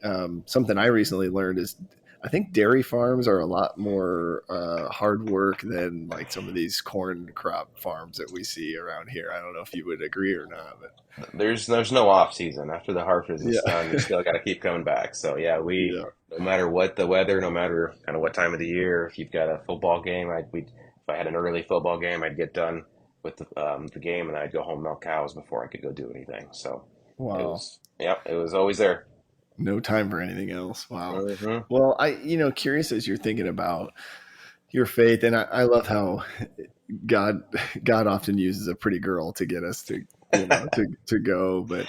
Speaker 4: something I recently learned is I think dairy farms are a lot more hard work than like some of these corn crop farms that we see around here. I don't know if you would agree or not, but
Speaker 6: there's no off season after the harvest is
Speaker 4: yeah,
Speaker 6: done. You still got to keep coming back. So yeah, we
Speaker 4: yeah.
Speaker 6: no matter what the weather, no matter kind of what time of the year, if you've got a football game, if I had an early football game, I'd get done with the game, and I'd go home milk cows before I could go do anything. So
Speaker 4: Wow.
Speaker 6: it was always there.
Speaker 4: No time for anything else. Wow.
Speaker 6: hmm
Speaker 4: Well, curious as you're thinking about your faith, and I love how God God often uses a pretty girl to get us to to go. But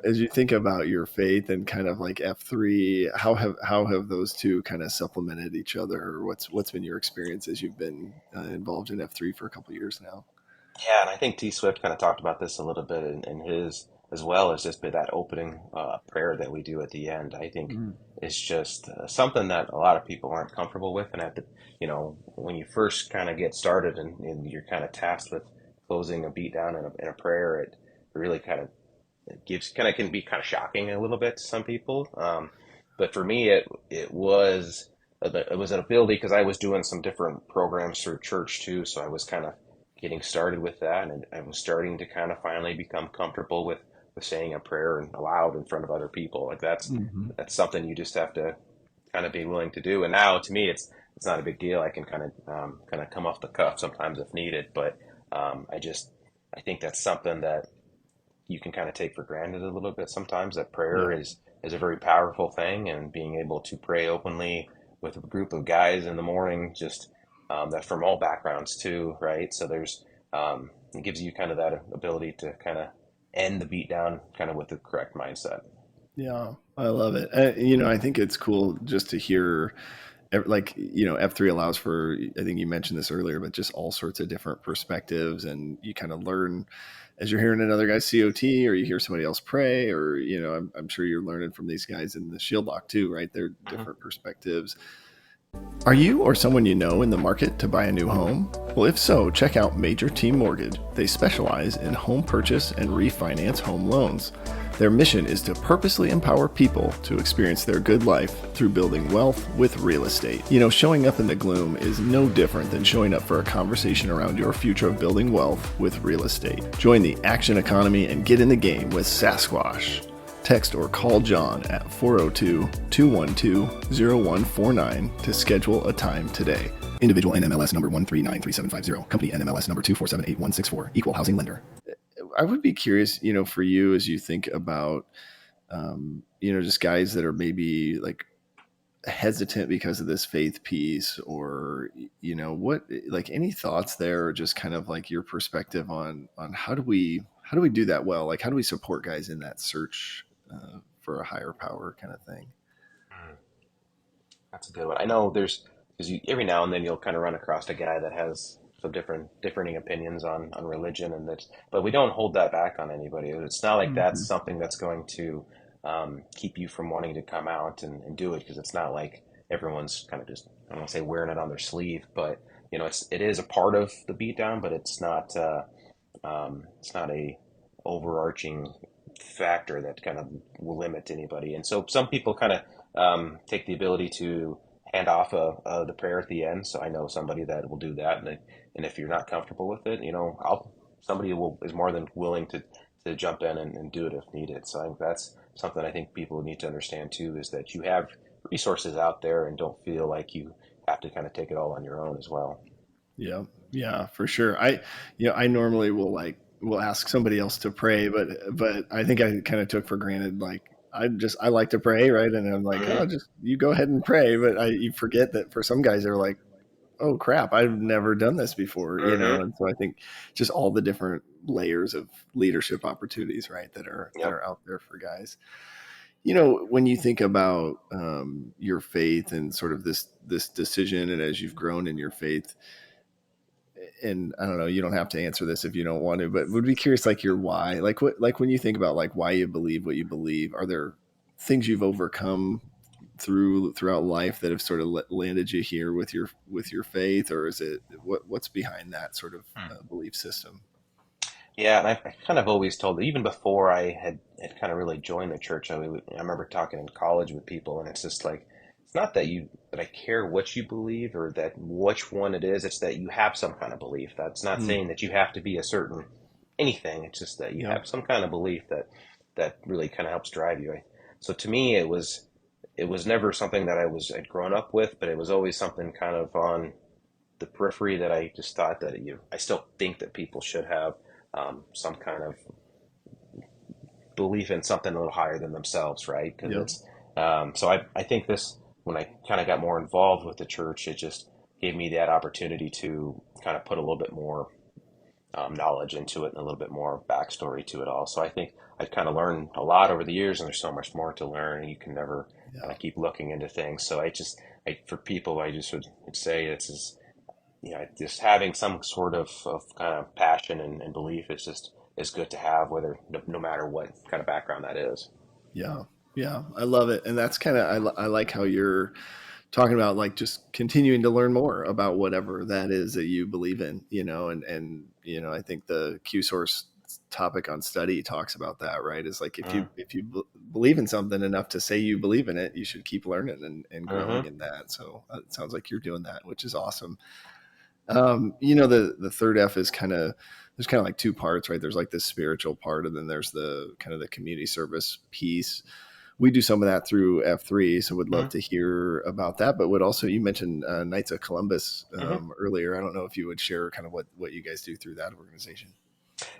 Speaker 4: as you think about your faith and kind of like F3, how have those two kind of supplemented each other? Or what's been your experience as you've been involved in F3 for a couple of years now?
Speaker 6: Yeah, and I think T Swift kind of talked about this a little bit in his as well as just that opening prayer that we do at the end, I think is just something that a lot of people aren't comfortable with. And when you first kind of get started and you're kind of tasked with closing a beat down in a prayer, it really kind of can be kind of shocking a little bit to some people. But for me, it was an ability because I was doing some different programs through church too, so I was kind of getting started with that, and I was starting to kind of finally become comfortable with saying a prayer and aloud in front of other people. Like
Speaker 4: Mm-hmm.
Speaker 6: that's something you just have to kind of be willing to do. And now to me, it's not a big deal. I can kind of come off the cuff sometimes if needed, but I think that's something that you can kind of take for granted a little bit sometimes. That prayer
Speaker 4: Yeah.
Speaker 6: is a very powerful thing, and being able to pray openly with a group of guys in the morning, just that from all backgrounds too, right? So it gives you kind of that ability to kind of end the beat down kind of with the correct mindset.
Speaker 4: Yeah, I love it. I think it's cool just to hear, like, F3 allows for, I think you mentioned this earlier, but just all sorts of different perspectives. And you kind of learn as you're hearing another guy's COT, or you hear somebody else pray, or, I'm sure you're learning from these guys in the Shield Lock too, right? They're
Speaker 6: Mhm.
Speaker 4: different perspectives. Are you or someone you know in the market to buy a new home? Well, if so, check out Major Team Mortgage. They specialize in home purchase and refinance home loans. Their mission is to purposely empower people to experience their good life through building wealth with real estate. Showing up in the gloom is no different than showing up for a conversation around your future of building wealth with real estate. Join the action economy and get in the game with Sasquatch. Text or call John at 402-212-0149 to schedule a time today. Individual NMLS number 1393750. Company NMLS number 2478164. Equal housing lender. I would be curious, for you as you think about, just guys that are maybe like hesitant because of this faith piece, or, what, like, any thoughts there, or just kind of like your perspective on how do we do that well? Like, how do we support guys in that search for a higher power kind of thing?
Speaker 6: Mm, That's a good one. I know because every now and then you'll kind of run across a guy that has some differing opinions on religion, but we don't hold that back on anybody. It's not like that's
Speaker 4: Mm-hmm.
Speaker 6: something that's going to keep you from wanting to come out and do it, because it's not like everyone's kind of just, I don't want to say wearing it on their sleeve, but it is a part of the beatdown, but it's not a overarching factor that kind of will limit anybody. And so some people kind of take the ability to hand off the prayer at the end. So I know somebody that will do that, and if you're not comfortable with it, somebody is more than willing to jump in and do it if needed. So I think that's something I think people need to understand too, is that you have resources out there, and don't feel like you have to kind of take it all on your own as well.
Speaker 4: Yeah, yeah, for sure. I normally will ask somebody else to pray, but I think I kind of took for granted, like, I like to pray, right? And I'm like, oh,
Speaker 6: Hmm.
Speaker 4: just you go ahead and pray. But you forget that for some guys, they're like, oh crap, I've never done this before,
Speaker 6: Hmm.
Speaker 4: And so I think just all the different layers of leadership opportunities, right, that are
Speaker 6: Yep.
Speaker 4: out there for guys. When you think about your faith and sort of this decision, and as you've grown in your faith, and I don't know, you don't have to answer this if you don't want to, but would be curious, like, your why, like, like when you think about like why you believe what you believe, are there things you've overcome throughout life that have sort of landed you here with your faith, or is it what's behind that sort of belief system?
Speaker 6: Yeah, and I kind of always told, even before I had kind of really joined the church, I remember talking in college with people, and it's just like, it's not that I care what you believe or that which one it is. It's that you have some kind of belief. That's not
Speaker 4: Mm,
Speaker 6: saying that you have to be a certain anything. It's just that you
Speaker 4: yeah.
Speaker 6: have some kind of belief that really kind of helps drive you. So to me, it was never something that I'd grown up with, but it was always something kind of on the periphery that I just thought that I still think that people should have some kind of belief in something a little higher than themselves, right? Because
Speaker 4: Yep.
Speaker 6: so I think this, when I kind of got more involved with the church, it just gave me that opportunity to kind of put a little bit more knowledge into it and a little bit more backstory to it all. So I think I've kind of learned a lot over the years, and there's so much more to learn, and you can never kind
Speaker 4: Yeah.
Speaker 6: of keep looking into things. So for people, I just would say this is, just having some sort of kind of passion and belief. is good to have, whether no matter what kind of background that is.
Speaker 4: Yeah. Yeah. I love it. And that's kind of, I like how you're talking about like just continuing to learn more about whatever that is that you believe in, I think the Q source topic on study talks about that, right? Is like, if you believe in something enough to say you believe in it, you should keep learning and growing in that. So it sounds like you're doing that, which is awesome. The third F is there's kind of like two parts, right? There's like this spiritual part, and then there's the kind of the community service piece. We do some of that through F3, so would love to hear about that. But you mentioned Knights of Columbus earlier. I don't know if you would share kind of what you guys do through that organization.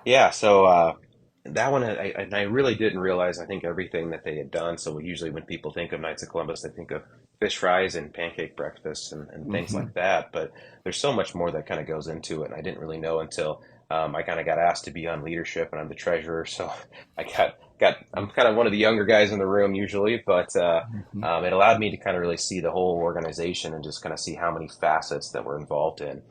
Speaker 6: Yeah, so that one, I really didn't realize, I think, everything that they had done. So usually when people think of Knights of Columbus, they think of fish fries and pancake breakfasts and things like that. But there's so much more that kind of goes into it. And I didn't really know until I kind of got asked to be on leadership, and I'm the treasurer. So I'm kind of one of the younger guys in the room usually, but it allowed me to kind of really see the whole organization and just kind of see how many facets that we're involved in.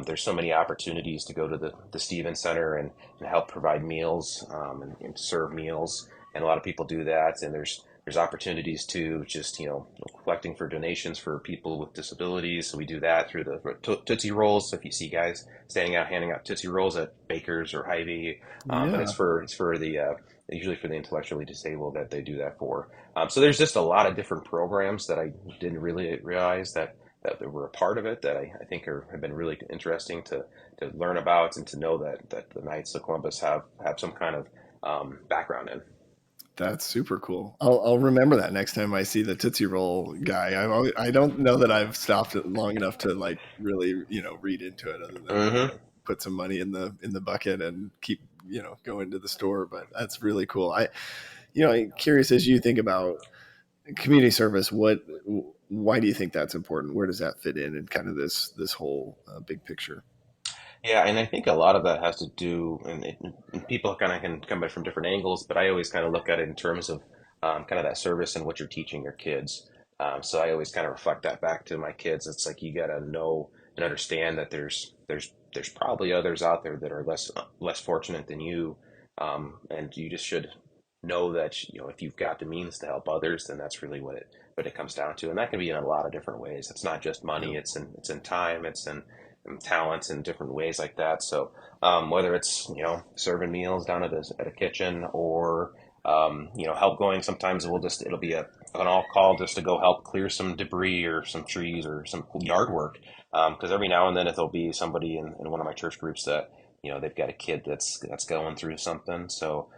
Speaker 6: There's so many opportunities to go to the Stevens Center and help provide meals and serve meals, and a lot of people do that. And there's opportunities to just collecting for donations for people with disabilities. So we do that through the Tootsie Rolls. So if you see guys standing out handing out Tootsie Rolls at Baker's or Hy-Vee, and it's for the usually for the intellectually disabled that they do that for. So there's just a lot of different programs that I didn't really realize that were a part of it that I think have been really interesting to learn about, and to know that the Knights of Columbus have some kind of background in.
Speaker 4: That's super cool. I'll remember that next time I see the Tootsie Roll guy. I don't know that I've stopped it long enough to like really read into it, other than put some money in the bucket and keep going to the store. But that's really cool. I'm curious, as you think about community service, why do you think that's important? Where does that fit in kind of this whole big picture?
Speaker 6: Yeah, and I think a lot of that has to do, and people kind of can come at it from different angles, but I always kind of look at it in terms of kind of that service and what you're teaching your kids. So I always kind of reflect that back to my kids. It's like you got to know and understand that there's probably others out there that are less fortunate than you, and you just should know that if you've got the means to help others, then that's really what it comes down to, and that can be in a lot of different ways. It's not just money; it's in time, it's in talents in different ways like that. So whether it's serving meals down at a kitchen, or help going, sometimes it'll be an all call just to go help clear some debris or some trees or some yard work, because every now and then there'll be somebody in one of my church groups that they've got a kid that's going through something, so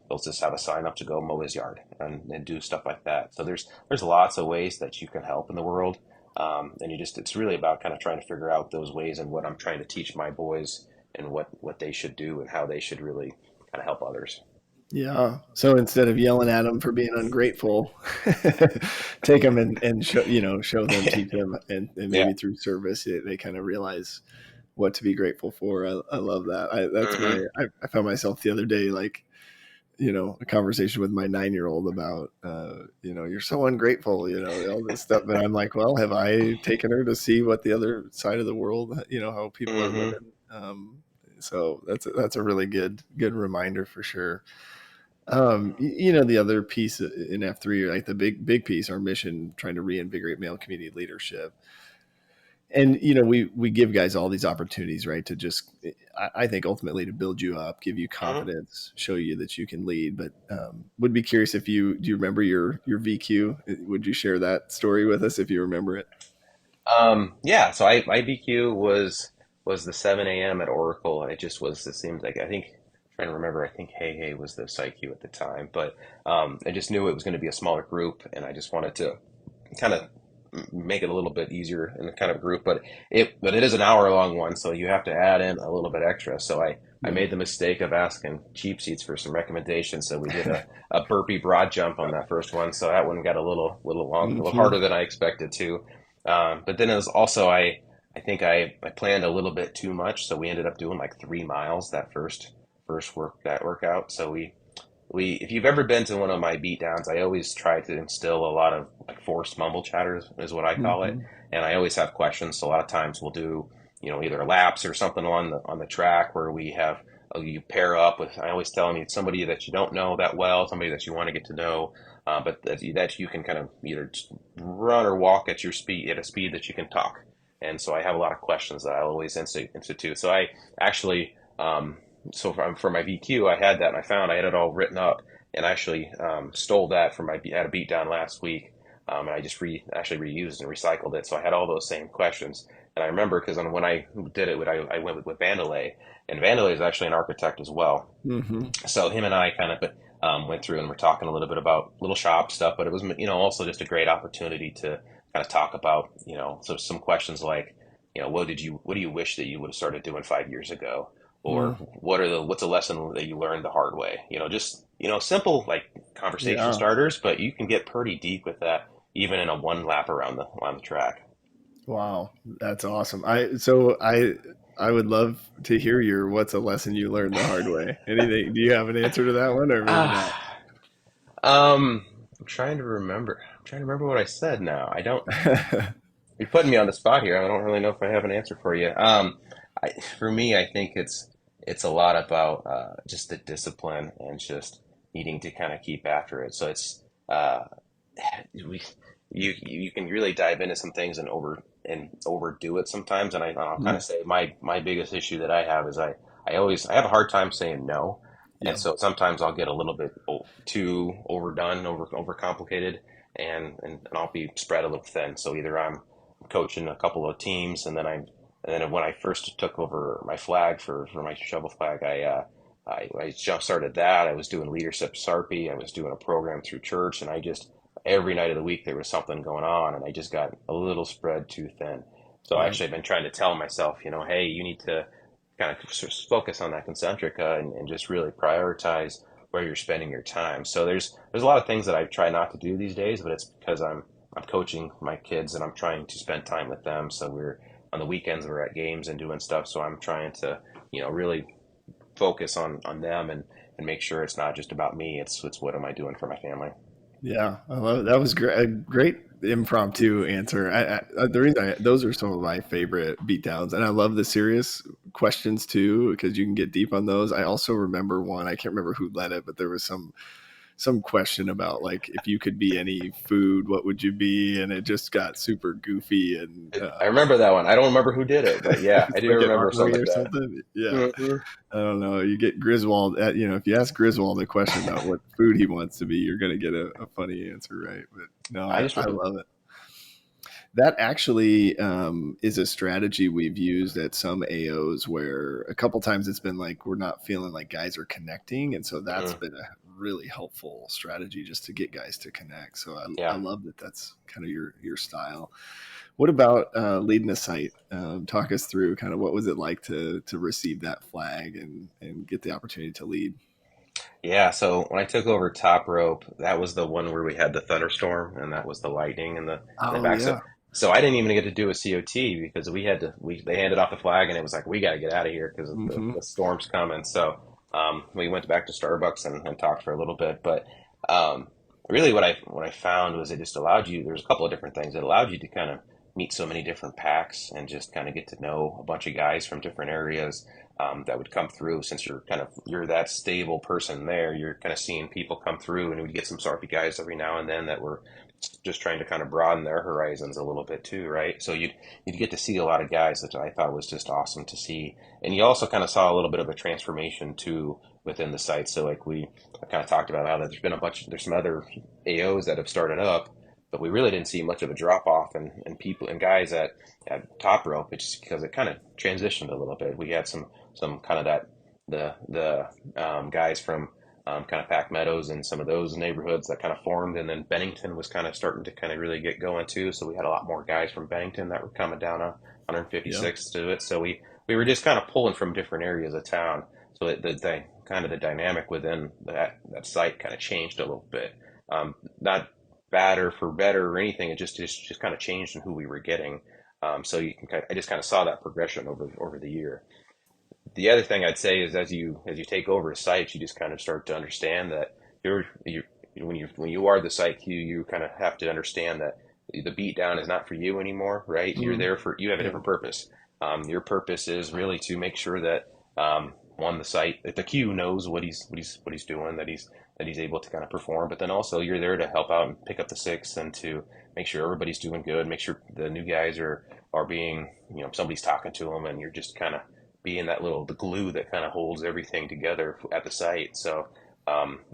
Speaker 6: they'll just have a sign up to go mow his yard and do stuff like that. So there's lots of ways that you can help in the world. And it's really about kind of trying to figure out those ways, and what I'm trying to teach my boys, and what they should do and how they should really kind of help others.
Speaker 4: Yeah. So instead of yelling at them for being ungrateful, take them and show them, teach them, and maybe through service, they kind of realize what to be grateful for. I love that. I found myself the other day, like, a conversation with my 9-year-old about, you're so ungrateful, all this stuff. And I'm like, well, have I taken her to see what the other side of the world, how people are living? So that's a really good reminder for sure. The other piece in F3, like the big piece, our mission, trying to reinvigorate male community leadership. And, we give guys all these opportunities, right, to just, I think ultimately to build you up, give you confidence, show you that you can lead. But would be curious do you remember your VQ? Would you share that story with us if you remember it?
Speaker 6: Yeah, so my VQ was the 7 a.m. at Oracle, and it seemed like, trying to remember, I think Hey was the PsyQ at the time, but I just knew it was going to be a smaller group, and I just wanted to kind of make it a little bit easier in the kind of group, but it is an hour-long one, so you have to add in a little bit extra. So I made the mistake of asking Cheap Seats for some recommendations, so we did a burpee broad jump on that first one, so that one got a little long, a little harder than I expected to. But then it was also, I think I planned a little bit too much, so we ended up doing like 3 miles that first workout. So if you've ever been to one of my beat downs, I always try to instill a lot of like forced mumble chatter is what I call it. And I always have questions. So a lot of times we'll do, either laps or something on the track where we have you pair up with, I always tell them, it's somebody that you don't know that well, somebody that you want to get to know, but that you can kind of either run or walk at your speed, at a speed that you can talk. And so I have a lot of questions that I always institute. So I actually, so for my VQ, I had that, and I had it all written up, and actually stole that from I had a beat down last week, and I just actually reused and recycled it. So I had all those same questions. And I remember because when I did it, I went with Vandelay, and Vandelay is actually an architect as well.
Speaker 4: Mm-hmm.
Speaker 6: So him and I kind of went through and we're talking a little bit about little shop stuff, but it was, also just a great opportunity to kind of talk about, so some questions like, what do you wish that you would have started doing 5 years ago? Or what's a lesson that you learned the hard way? Just, simple like conversation starters, but you can get pretty deep with that even in a one lap around the track.
Speaker 4: Wow, that's awesome. I would love to hear what's a lesson you learned the hard way. Anything? Do you have an answer to that one, or maybe not?
Speaker 6: I'm trying to remember. What I said now. I don't. You're putting me on the spot here. I don't really know if I have an answer for you. For me, I think it's a lot about just the discipline and just needing to kind of keep after it. So it's you can really dive into some things and overdo it sometimes. And I'll kind of say my biggest issue that I have is I have a hard time saying no. Yeah. And so sometimes I'll get a little bit too overdone, overcomplicated, and I'll be spread a little thin. So either I'm coaching a couple of teams, and then when I first took over my flag for my shovel flag, I jump started that. I was doing leadership SARPy. I was doing a program through church, and I just every night of the week there was something going on, and I just got a little spread too thin. So I actually have been trying to tell myself, hey, you need to kind of focus on that concentrica and just really prioritize where you're spending your time. So there's a lot of things that I try not to do these days, but it's because I'm coaching my kids and I'm trying to spend time with them. So we're on the weekends, we're at games and doing stuff. So I'm trying to, really focus on them and make sure it's not just about me. It's what am I doing for my family?
Speaker 4: Yeah, I love it. That was great. A great impromptu answer. The reason those are some of my favorite beatdowns, and I love the serious questions too, because you can get deep on those. I also remember one, I can't remember who led it, but there was some question about like, if you could be any food, what would you be? And it just got super goofy. And
Speaker 6: I remember that one. I don't remember who did it, but yeah, I do remember something like that.
Speaker 4: Something. Yeah. I don't know. You get Griswold if you ask Griswold a question about what food he wants to be, you're going to get a funny answer, right? But no, I love it. That actually is a strategy we've used at some AOs where a couple times it's been like, we're not feeling like guys are connecting. And so that's been a really helpful strategy just to get guys to connect. So I love that that's kind of your style. What about leading a site? Talk us through kind of what was it like to receive that flag and get the opportunity to lead?
Speaker 6: Yeah, so when I took over top rope, that was the one where we had the thunderstorm and that was the lightning and the back.
Speaker 4: Yeah.
Speaker 6: So I didn't even get to do a COT because they handed off the flag and it was like, we got to get out of here because the storm's coming. So we went back to Starbucks and talked for a little bit. But really what I found was it just allowed you, there's a couple of different things. It allowed you to kind of meet so many different packs and just kind of get to know a bunch of guys from different areas that would come through. Since you're that stable person there, you're kind of seeing people come through, and we'd get some SARPy guys every now and then that were just trying to kind of broaden their horizons a little bit too, right? So you'd get to see a lot of guys that I thought was just awesome to see. And you also kind of saw a little bit of a transformation too within the site. So like I kind of talked about how there's some other AOs that have started up, but we really didn't see much of a drop off and people and guys at top rope. It's just because it kind of transitioned a little bit. We had some kind of the guys from kind of Pack Meadows and some of those neighborhoods that kind of formed, and then Bennington was kind of starting to kind of really get going too. So we had a lot more guys from Bennington that were coming down on 156 to it. So we were just kind of pulling from different areas of town. So the kind of the dynamic within that site kind of changed a little bit. Not bad or for better or anything. It just kind of changed in who we were getting. So I just kind of saw that progression over the year. The other thing I'd say is as you take over a site, you just kind of start to understand that when you are the site Q, you kind of have to understand that the beat down is not for you anymore, right? Mm-hmm. You have a different purpose. Your purpose is really to make sure that one, the site, the Q knows what he's doing, that he's able to kind of perform, but then also you're there to help out and pick up the six and to make sure everybody's doing good, make sure the new guys are being, somebody's talking to them, and you're just kind of being the glue that kind of holds everything together at the site. So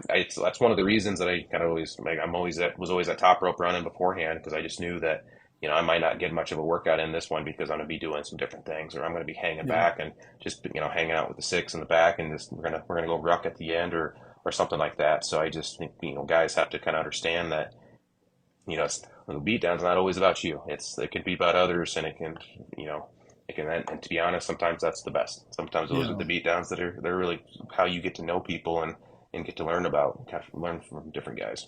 Speaker 6: that's one of the reasons that I kind of always like, was always at top rope running beforehand, because I just knew that I might not get much of a workout in this one because I'm going to be doing some different things, or I'm going to be hanging back and just hanging out with the six in the back, and just we're gonna go ruck at the end or something like that. So I just think guys have to kind of understand that it's, the beatdown's not always about you. It can be about others, and it can and to be honest, sometimes that's the best. Sometimes those are the beatdowns they're really how you get to know people and get to learn from different guys.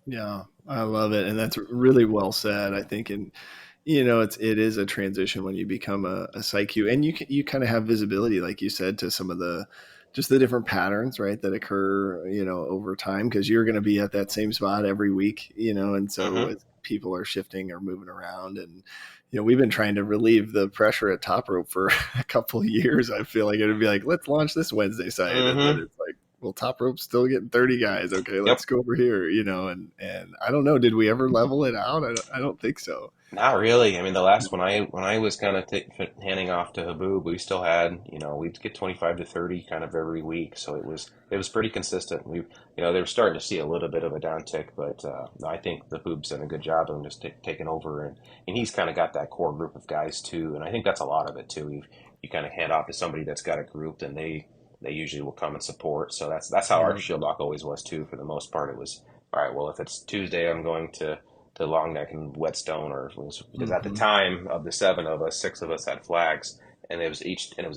Speaker 4: Yeah, I love it. And that's really well said, I think. And, it is a transition when you become a PsyQ, and you kind of have visibility, like you said, to some of the different patterns, right, that occur, over time, because you're going to be at that same spot every week, and so as people are shifting or moving around, and, we've been trying to relieve the pressure at top rope for a couple of years. I feel like it'd be like, let's launch this Wednesday site. And then it's like, well, top rope's still getting 30 guys. Okay, let's go over here, and I don't know. Did we ever level it out? I don't think so.
Speaker 6: Not really. I mean, the last when I was kind of handing off to Haboob, we still had, we'd get 25 to 30 kind of every week. So it was pretty consistent. They were starting to see a little bit of a downtick, but I think the Haboob's done a good job of just taking over, and he's kind of got that core group of guys too. And I think that's a lot of it too. You kind of hand off to somebody that's got a group, and they usually will come and support. So that's how our Shield Lock always was too. For the most part, it was, all right, well, if it's Tuesday, I'm going to Long Neck and Whetstone, because at the time of the 7 of us, 6 of us had flags, and it was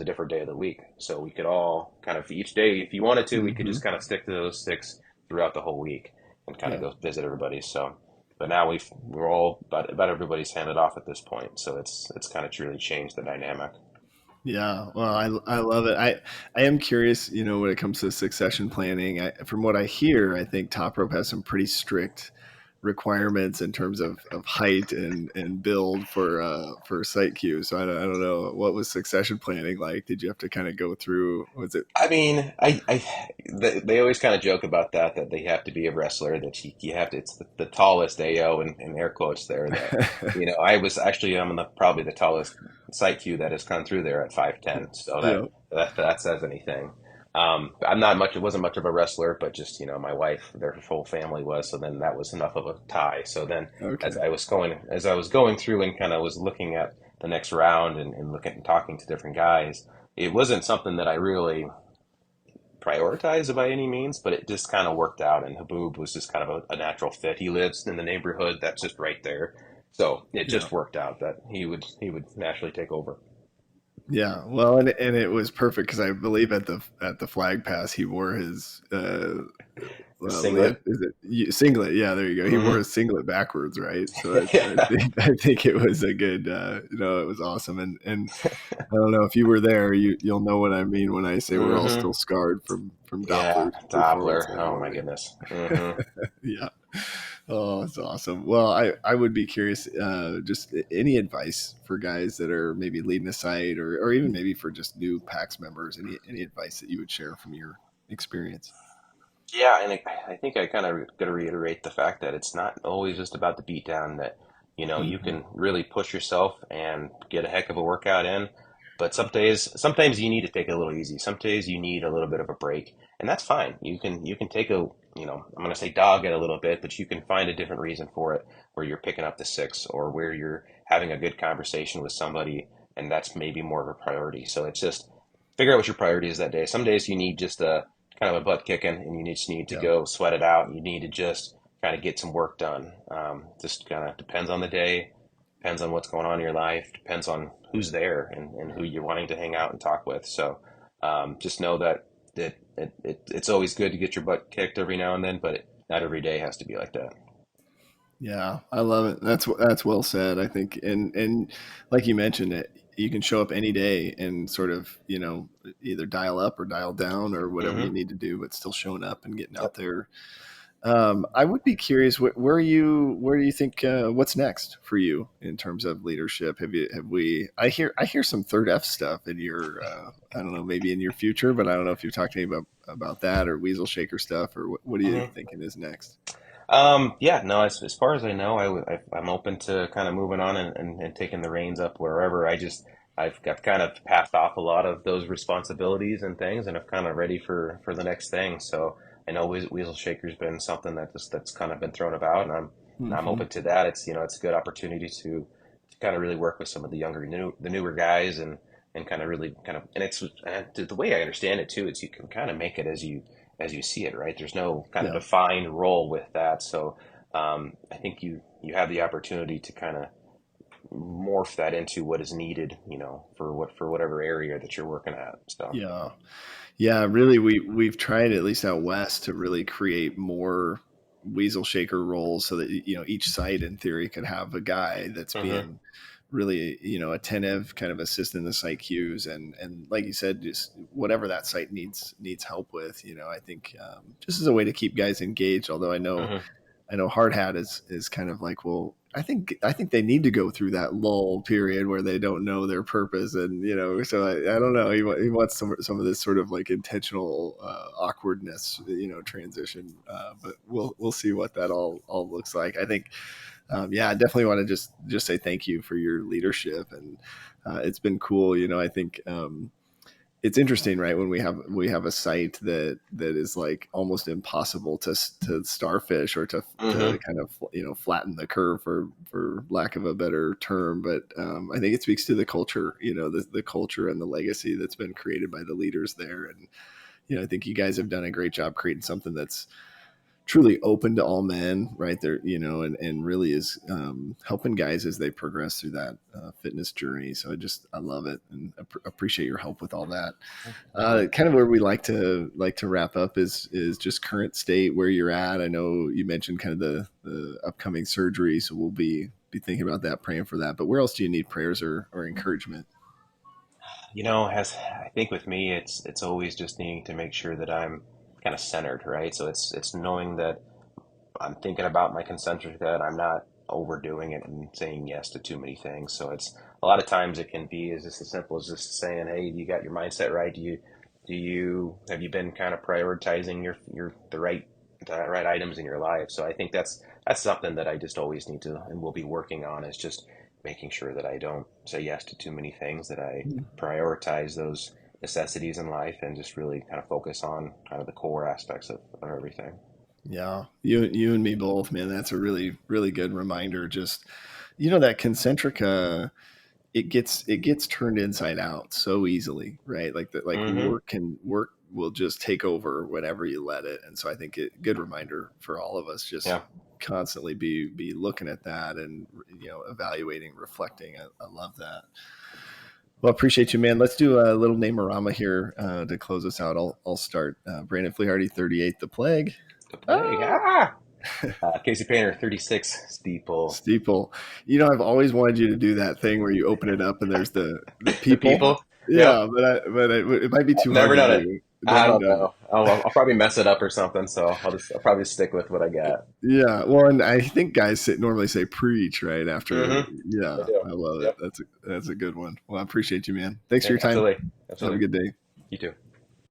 Speaker 6: a different day of the week. So we could all kind of each day, if you wanted to, we could just kind of stick to those 6 throughout the whole week and kind of go visit everybody. So, but now we're all about everybody's handed off at this point. So it's kind of truly changed the dynamic.
Speaker 4: Yeah, well, I love it. I am curious, when it comes to succession planning. From what I hear, I think top rope has some pretty strict requirements in terms of height and build for site Q. So I don't know, what was succession planning like? Did you have to kind of go through? Was it?
Speaker 6: I mean, they always kind of joke about that they have to be a wrestler, that you have to. It's the tallest AO in air quotes there. That I was actually probably the tallest site Q that has come through there at 5'10". So that says anything. I'm not much. It wasn't much of a wrestler, but just my wife, their whole family was. So then that was enough of a tie. So then, as I was going through and kind of was looking at the next round and looking and talking to different guys, it wasn't something that I really prioritized by any means, but it just kind of worked out. And Haboob was just kind of a natural fit. He lives in the neighborhood that's just right there, so it just worked out that he would naturally take over.
Speaker 4: Yeah, well, and it was perfect because I believe at the flag pass he wore his
Speaker 6: singlet.
Speaker 4: Is it singlet? Yeah, there you go. He wore his singlet backwards, right? So I think it was a good. It was awesome. And I don't know if you were there, you'll know what I mean when I say we're all still scarred from Doppler.
Speaker 6: Yeah, Doppler. Oh my goodness.
Speaker 4: Yeah. Oh, it's awesome. Well, I would be curious, just any advice for guys that are maybe leading a site or even maybe for just new PAX members, any advice that you would share from your experience?
Speaker 6: Yeah, and I think I kind of got to reiterate the fact that it's not always just about the beatdown, that, you can really push yourself and get a heck of a workout in. But sometimes you need to take it a little easy. Some days you need a little bit of a break, and that's fine. You can take I'm going to say dog it a little bit, but you can find a different reason for it, where you're picking up the 6 or where you're having a good conversation with somebody, and that's maybe more of a priority. So it's just figure out what your priority is that day. Some days you need just a kind of a butt kicking, and you just need to go sweat it out. You need to just kind of get some work done. Just kind of depends on the day, depends on what's going on in your life, depends on who's there and who you're wanting to hang out and talk with. So just know that it's always good to get your butt kicked every now and then, but not every day has to be like that.
Speaker 4: Yeah, I love it. That's well said, I think. And like you mentioned, it, you can show up any day and sort of, either dial up or dial down or whatever you need to do, but still showing up and getting out there I would be curious, where do you think, what's next for you in terms of leadership? I hear some third F stuff in your, I don't know, maybe in your future, but I don't know if you've talked to me about that or Weasel Shaker stuff, or what are you
Speaker 6: Hmm.
Speaker 4: thinking is next?
Speaker 6: Yeah, no, as far as I know, I'm open to kind of moving on and taking the reins up wherever. I've got kind of passed off a lot of those responsibilities and things, and I'm kind of ready for the next thing. So I know Weasel Shaker's been something that's kind of been thrown about, and I'm
Speaker 4: Hmm.
Speaker 6: open to that. It's a good opportunity to kind of really work with some of the the newer guys, and kind of really kind of, and it's the way I understand it too. It's you can kind of make it as you see it, right? There's no kind of
Speaker 4: Yeah.
Speaker 6: defined role with that. So I think you have the opportunity to kind of morph that into what is needed, for whatever area that you're working at. So.
Speaker 4: Yeah. Yeah, really, we've tried at least out west to really create more Weasel Shaker roles so that each site in theory could have a guy that's
Speaker 6: Hmm.
Speaker 4: being really attentive, kind of assisting the site queues, and like you said, just whatever that site needs help with. I think just as a way to keep guys engaged. Although
Speaker 6: Hmm.
Speaker 4: I know Hard Hat is kind of like, well, I think they need to go through that lull period where they don't know their purpose, and so I don't know. He wants some of this sort of like intentional awkwardness, transition. But we'll see what that all looks like. I think, yeah, I definitely want to just say thank you for your leadership, and it's been cool. I think. It's interesting, right? When we have a site that is like almost impossible to starfish or to
Speaker 6: Hmm.
Speaker 4: kind of flatten the curve for lack of a better term. But I think it speaks to the culture, the culture and the legacy that's been created by the leaders there. And I think you guys have done a great job creating something that's truly open to all men, right there, and really is helping guys as they progress through that fitness journey. So I love it and appreciate your help with all that.
Speaker 6: Definitely.
Speaker 4: Kind of where we like to wrap up is just current state where you're at. I know you mentioned kind of the upcoming surgery, so we'll be thinking about that, praying for that. But where else do you need prayers or encouragement?
Speaker 6: As I think with me, it's always just needing to make sure that I'm kind of centered, right? So it's knowing that I'm thinking about my concentric, that I'm not overdoing it and saying yes to too many things. So it's a lot of times it can be is just as simple as just saying, "Hey, you got your mindset right? Do you have you been kind of prioritizing the right items in your life?" So I think that's something that I just always need to and will be working on, is just making sure that I don't say yes to too many things, that I prioritize those necessities in life and just really kind of focus on kind of the core aspects of everything.
Speaker 4: Yeah, you and me both, man. That's a really really good reminder. Just that concentric. It gets turned inside out so easily, right? Like that, like
Speaker 6: Hmm.
Speaker 4: work will just take over whenever you let it. And so I think good reminder for all of us, just
Speaker 6: Yeah.
Speaker 4: constantly be looking at that and evaluating, reflecting. I love that. Well, appreciate you, man. Let's do a little Namerama here to close us out. I'll start. Brandon Flehardy, 38, The Plague.
Speaker 6: The plague.
Speaker 4: Ah,
Speaker 6: Casey Painter, 36, Steeple.
Speaker 4: Steeple. I've always wanted you to do that thing where you open it up and there's the
Speaker 6: The
Speaker 4: people.
Speaker 6: people. Yep.
Speaker 4: Yeah, but it might be
Speaker 6: I've
Speaker 4: too hard
Speaker 6: never
Speaker 4: to
Speaker 6: done it.
Speaker 4: do.
Speaker 6: I
Speaker 4: Never
Speaker 6: don't
Speaker 4: done it.
Speaker 6: know. I'll probably mess it up or something. So I'll probably stick with what I got.
Speaker 4: Yeah, well, and I think guys normally say preach right after.
Speaker 6: Hmm.
Speaker 4: Yeah,
Speaker 6: I do.
Speaker 4: I love it.
Speaker 6: Yep.
Speaker 4: That's a good one. Well, I appreciate you, man. Thanks for
Speaker 6: Yeah,
Speaker 4: your time.
Speaker 6: absolutely.
Speaker 4: Have a
Speaker 6: Absolutely.
Speaker 4: good day.
Speaker 6: You too.